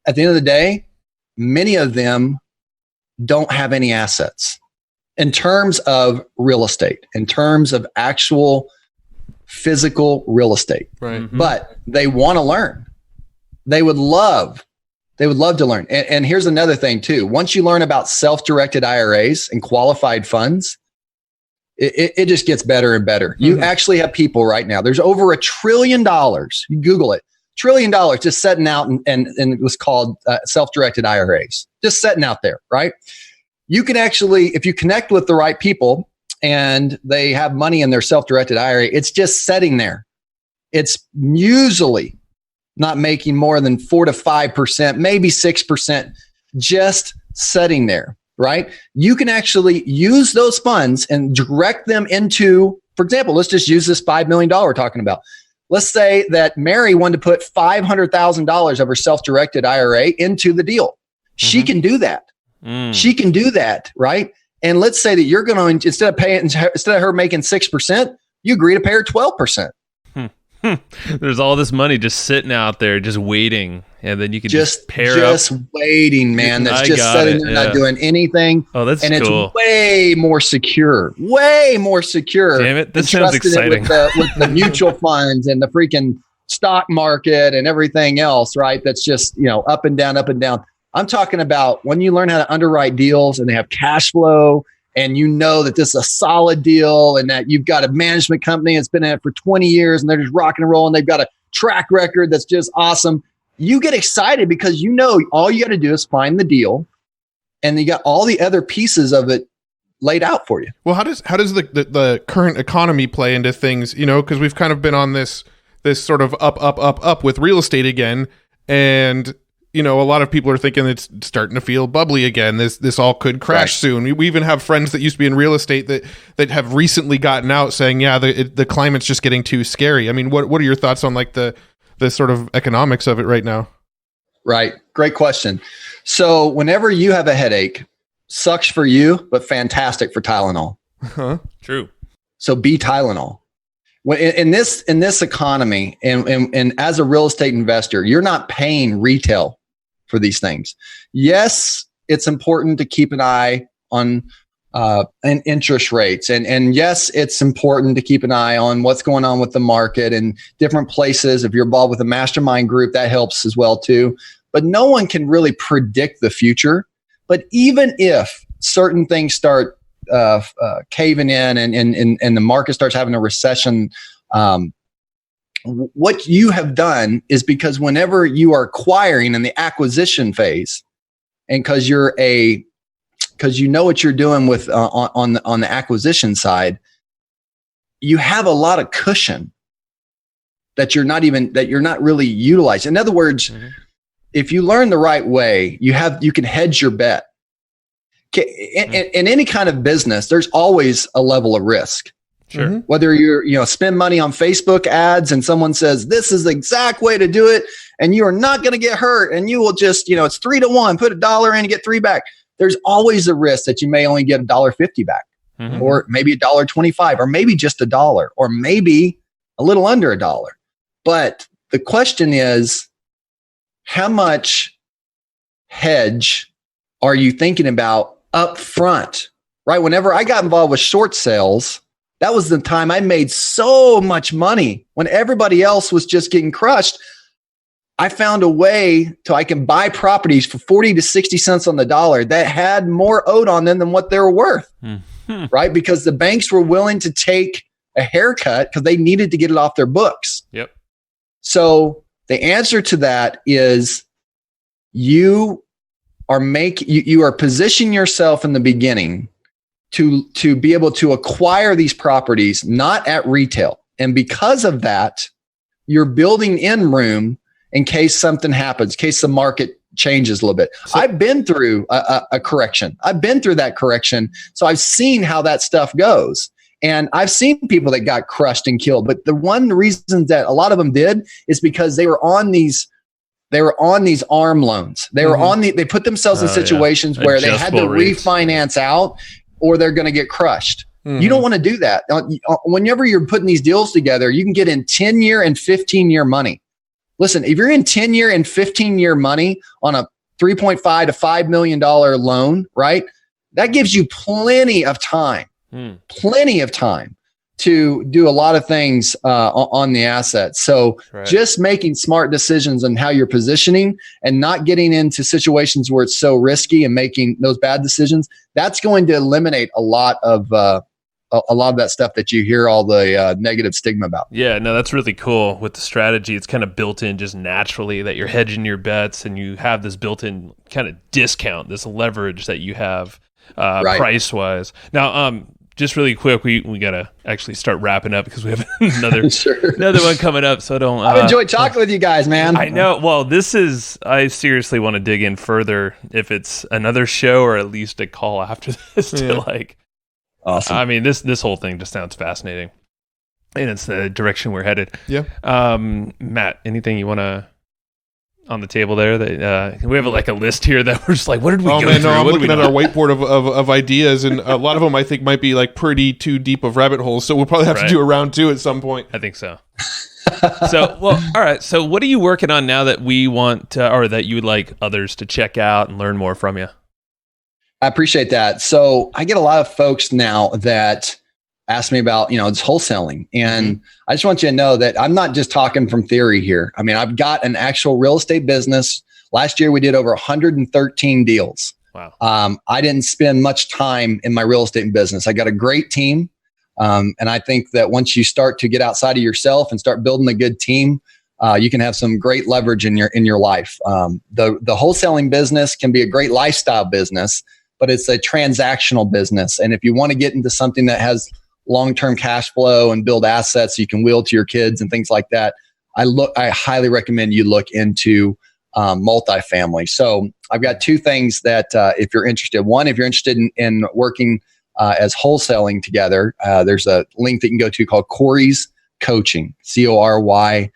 at the end of the day, many of them don't have any assets in terms of real estate, in terms of actual physical real estate, right? Mm-hmm. But they want to learn. They would love to learn. And here's another thing too. Once you learn about self-directed IRAs and qualified funds, it just gets better and better. Mm-hmm. You actually have people right now. There's over $1 trillion. You Google it. $1 trillion just setting out and it was called self-directed IRAs, just setting out there, right? You can actually, if you connect with the right people and they have money in their self-directed IRA, it's just sitting there. It's usually not making more than 4 to 5%, maybe 6%, just sitting there, right? You can actually use those funds and direct them into, for example, let's just use this $5 million we're talking about. Let's say that Mary wanted to put $500,000 of her self-directed IRA into the deal. She can do that. She can do that, right? And let's say that you're going to, instead of her making 6%, you agree to pay her 12%. There's all this money just sitting out there, just waiting, and then you can just pair just waiting, man. That's just sitting there, not doing anything. Oh, that's and cool. It's way more secure. Way more secure. Damn it, this sounds exciting. With the mutual funds and the freaking stock market and everything else, right? That's just up and down, up and down. I'm talking about when you learn how to underwrite deals and they have cash flow and you know that this is a solid deal and that you've got a management company that's been in it for 20 years and they're just rocking and rolling. They've got a track record that's just awesome. You get excited because you know all you got to do is find the deal and you got all the other pieces of it laid out for you. Well, how does the current economy play into things, you know, because we've kind of been on this sort of up with real estate again. And, you know, a lot of people are thinking it's starting to feel bubbly again. This all could crash soon. We even have friends that used to be in real estate that have recently gotten out saying, yeah, the climate's just getting too scary. I mean, what are your thoughts on like the sort of economics of it right now? Right. Great question. So whenever you have a headache, sucks for you, but fantastic for Tylenol. Huh? True. So be Tylenol. When in this economy, and as a real estate investor, you're not paying retail for these things. Yes, it's important to keep an eye on interest rates, and yes, it's important to keep an eye on what's going on with the market and different places. If you're involved with a mastermind group, that helps as well too. But no one can really predict the future. But even if certain things start caving in and the market starts having a recession, what you have done is because whenever you are acquiring in the acquisition phase, and because you know what you're doing with on the acquisition side, you have a lot of cushion that you're not really utilizing. In other words, if you learn the right way, you can hedge your bet. In any kind of business, there's always a level of risk. Sure. Whether you're, spend money on Facebook ads and someone says, this is the exact way to do it, and you are not going to get hurt, and you will just, it's 3-1, put $1 in and get 3 back. There's always a risk that you may only get $1.50 back, or maybe $1.25, or maybe just $1, or maybe a little under $1. But the question is, how much hedge are you thinking about up front, right? Whenever I got involved with short sales, that was the time I made so much money when everybody else was just getting crushed. I found a way I can buy properties for 40 to 60 cents on the dollar that had more owed on them than what they were worth, right? Because the banks were willing to take a haircut because they needed to get it off their books. Yep. So the answer to that is you are positioning yourself in the beginning to be able to acquire these properties, not at retail. And because of that, you're building in room in case something happens, in case the market changes a little bit. So, I've been through a correction. I've been through that correction. So I've seen how that stuff goes. And I've seen people that got crushed and killed. But the one reason that a lot of them did is because they were on these arm loans. They put themselves in situations where they had to refinance out, or they're going to get crushed. You don't want to do that. Whenever you're putting these deals together, you can get in 10-year and 15-year money. Listen, if you're in 10-year and 15-year money on a $3.5 to $5 million loan, right? That gives you plenty of time to do a lot of things on the assets. So just making smart decisions on how you're positioning and not getting into situations where it's so risky and making those bad decisions, that's going to eliminate a lot of that stuff that you hear all the negative stigma about. Yeah, no, that's really cool. With the strategy, it's kind of built in just naturally that you're hedging your bets and you have this built-in kind of discount, this leverage that you have price-wise. Now, just really quick, we got to actually start wrapping up because we have another one coming up. So don't. I've enjoyed talking with you guys, man. I know. Well, I seriously want to dig in further if it's another show or at least a call after this to Awesome. I mean, this whole thing just sounds fascinating, and it's the direction we're headed. Yeah. Matt, anything you want to on the table there? That we have like a list here that we're just like, what did we go through? I'm looking at our whiteboard of ideas, and a lot of them I think might be like pretty too deep of rabbit holes. So we'll probably have to do a round 2 at some point. I think so. All right. So what are you working on now that we want or that you would like others to check out and learn more from you? I appreciate that. So I get a lot of folks now that ask me about, it's wholesaling. And I just want you to know that I'm not just talking from theory here. I mean, I've got an actual real estate business. Last year, we did over 113 deals. Wow. I didn't spend much time in my real estate business. I got a great team. And I think that once you start to get outside of yourself and start building a good team, you can have some great leverage in your life. The wholesaling business can be a great lifestyle business, but it's a transactional business. And if you want to get into something that has long-term cash flow and build assets you can will to your kids and things like that, I highly recommend you look into multifamily. So I've got two things that if you're interested. One, if you're interested in working as wholesaling together, there's a link that you can go to called Cory's Coaching, CORYS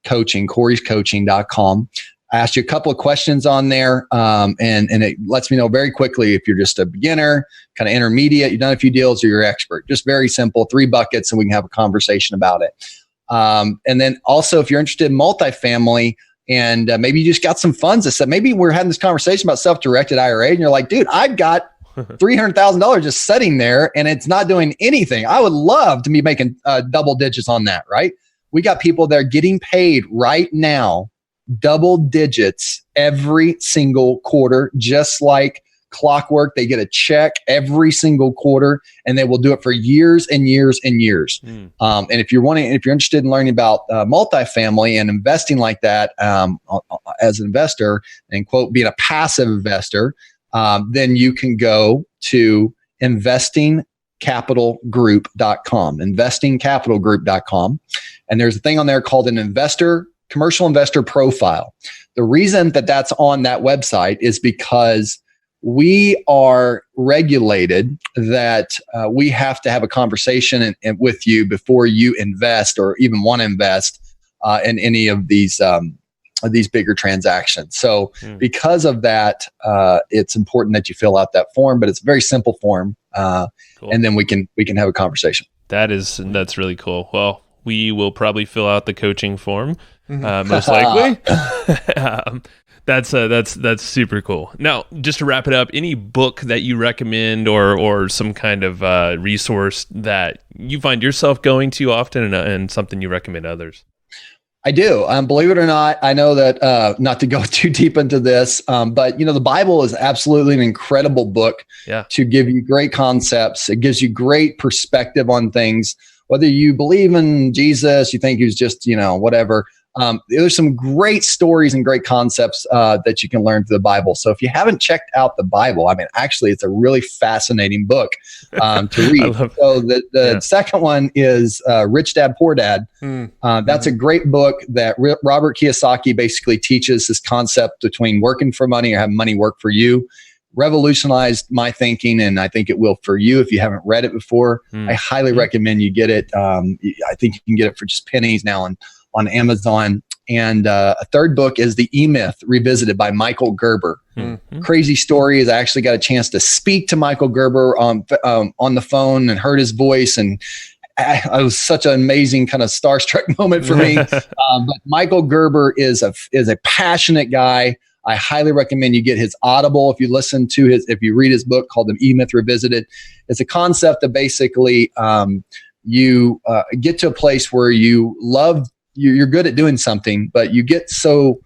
coaching, coryscoaching.com. I asked you a couple of questions on there, and it lets me know very quickly if you're just a beginner, kind of intermediate, you've done a few deals, or you're expert. Just very simple, 3 buckets, and we can have a conversation about it. And then also, if you're interested in multifamily, and maybe you just got some funds that said, maybe we're having this conversation about self-directed IRA, and you're like, dude, I've got $300,000 just sitting there and it's not doing anything. I would love to be making double digits on that, right? We got people that are getting paid right now, double digits every single quarter, just like clockwork. They get a check every single quarter, and they will do it for years and years and years. And if you're interested in learning about multifamily and investing like that as an investor, and quote, being a passive investor, then you can go to investingcapitalgroup.com, and there's a thing on there called an commercial investor profile. The reason that that's on that website is because we are regulated that we have to have a conversation with you before you invest or even want to invest in any of these bigger transactions. So because of that, it's important that you fill out that form, but it's a very simple form. Cool. And then we can have a conversation. That's really cool. Well, we will probably fill out the coaching form, most likely. That's super cool. Now, just to wrap it up, any book that you recommend or some kind of resource that you find yourself going to often and something you recommend others? I do. Believe it or not, I know that not to go too deep into this, but the Bible is absolutely an incredible book to give you great concepts. It gives you great perspective on things. Whether you believe in Jesus, you think he's just, whatever. There's some great stories and great concepts that you can learn through the Bible. So if you haven't checked out the Bible, actually, it's a really fascinating book to read. So the second one is Rich Dad, Poor Dad. That's a great book that Robert Kiyosaki basically teaches this concept between working for money or having money work for you. Revolutionized my thinking, and I think it will for you if you haven't read it before. I highly recommend you get it. I think you can get it for just pennies now on Amazon. And a third book is The E-Myth Revisited by Michael Gerber. Crazy story is I actually got a chance to speak to Michael Gerber on the phone and heard his voice, and it was such an amazing kind of starstruck moment for me. But Michael Gerber is a passionate guy. I highly recommend you get his Audible. If you read his book called The E-Myth Revisited, it's a concept that basically you get to a place where you're good at doing something, but you get so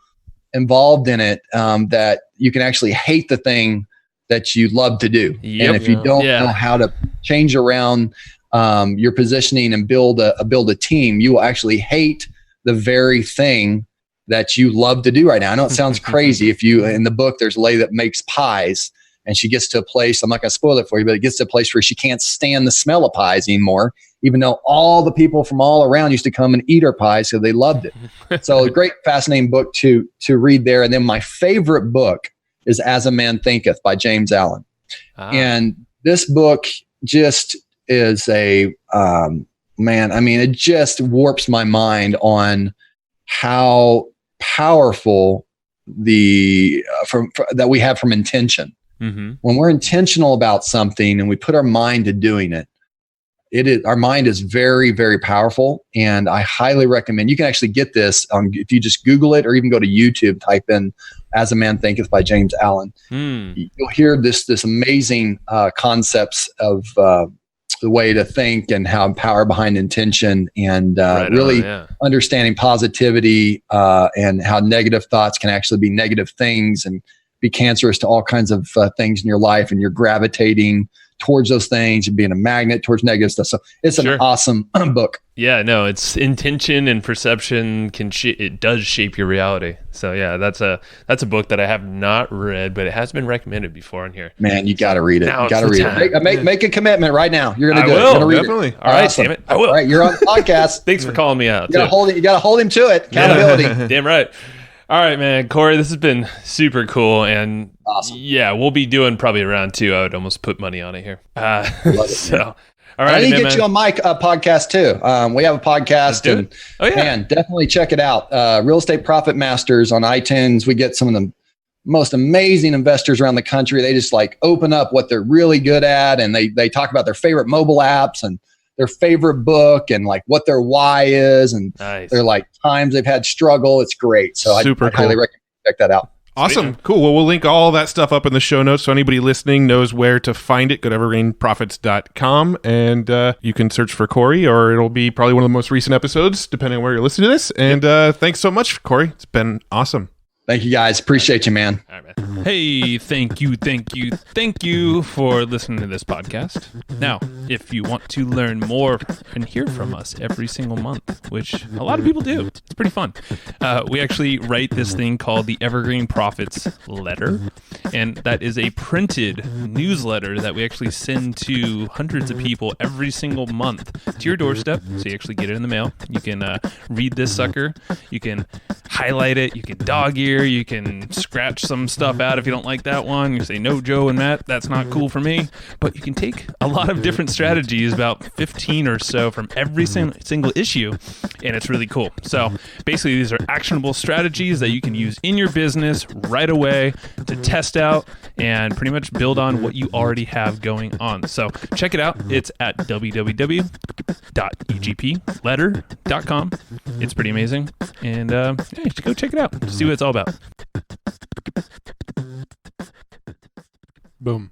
involved in it that you can actually hate the thing that you love to do. And if you don't know how to change around your positioning and build a team, you will actually hate the very thing that you love to do right now. I know it sounds crazy. In the book, there's a lady that makes pies, and she gets to a place, I'm not going to spoil it for you, but it gets to a place where she can't stand the smell of pies anymore, even though all the people from all around used to come and eat her pies, so they loved it. So a great, fascinating book to read there. And then my favorite book is As a Man Thinketh by James Allen. And this book just is it just warps my mind on how powerful that we have from intention. When we're intentional about something and we put our mind to doing it, our mind is very, very powerful. And I highly recommend, you can actually get this if you just Google it or even go to YouTube, type in As a Man Thinketh by James Allen. You'll hear this amazing concepts of the way to think and how power behind intention, and understanding positivity and how negative thoughts can actually be negative things, and be cancerous to all kinds of things in your life, and you're gravitating towards those things and being a magnet towards negative stuff. So it's an awesome book. Yeah, no, it's intention and perception it does shape your reality. So yeah, that's a book that I have not read, but it has been recommended before on here. Man, you got to read it. You got to read it. Make a commitment right now. You're going to do it. You're gonna read definitely. It. All right, awesome. Damn it. I will. All right, you're on the podcast. Thanks for calling me out. You got to hold him to it. Accountability. Damn right. All right, man. Cory, this has been super cool. And awesome. Yeah, we'll be doing probably round 2. I would almost put money on it here. So, all right. I need to get you on my podcast too. We have a podcast. And, man, definitely check it out. Real Estate Profit Masters on iTunes. We get some of the most amazing investors around the country. They just like open up what they're really good at. And they talk about their favorite mobile apps and their favorite book and like what their why is, and they're like times they've had struggle. It's great. So I highly recommend check that out. Awesome. Cool. Well, we'll link all that stuff up in the show notes so anybody listening knows where to find it. Go to evergreenprofits.com and you can search for Cory, or it'll be probably one of the most recent episodes, depending on where you're listening to this. And thanks so much, Cory. It's been awesome. Thank you, guys. Appreciate you, man. All right, man. Hey, thank you for listening to this podcast. Now, if you want to learn more and hear from us every single month, which a lot of people do, it's pretty fun. We actually write this thing called the Evergreen Profits Letter, and that is a printed newsletter that we actually send to hundreds of people every single month to your doorstep. So you actually get it in the mail. You can read this sucker. You can highlight it. You can dog ear. You can scratch some stuff out if you don't like that one. You say, no, Joe and Matt, that's not cool for me. But you can take a lot of different strategies, about 15 or so from every single issue, and it's really cool. So basically, these are actionable strategies that you can use in your business right away to test out and pretty much build on what you already have going on. So check it out. It's at www.egpletter.com. It's pretty amazing. And you should go check it out to see what it's all about. Boom.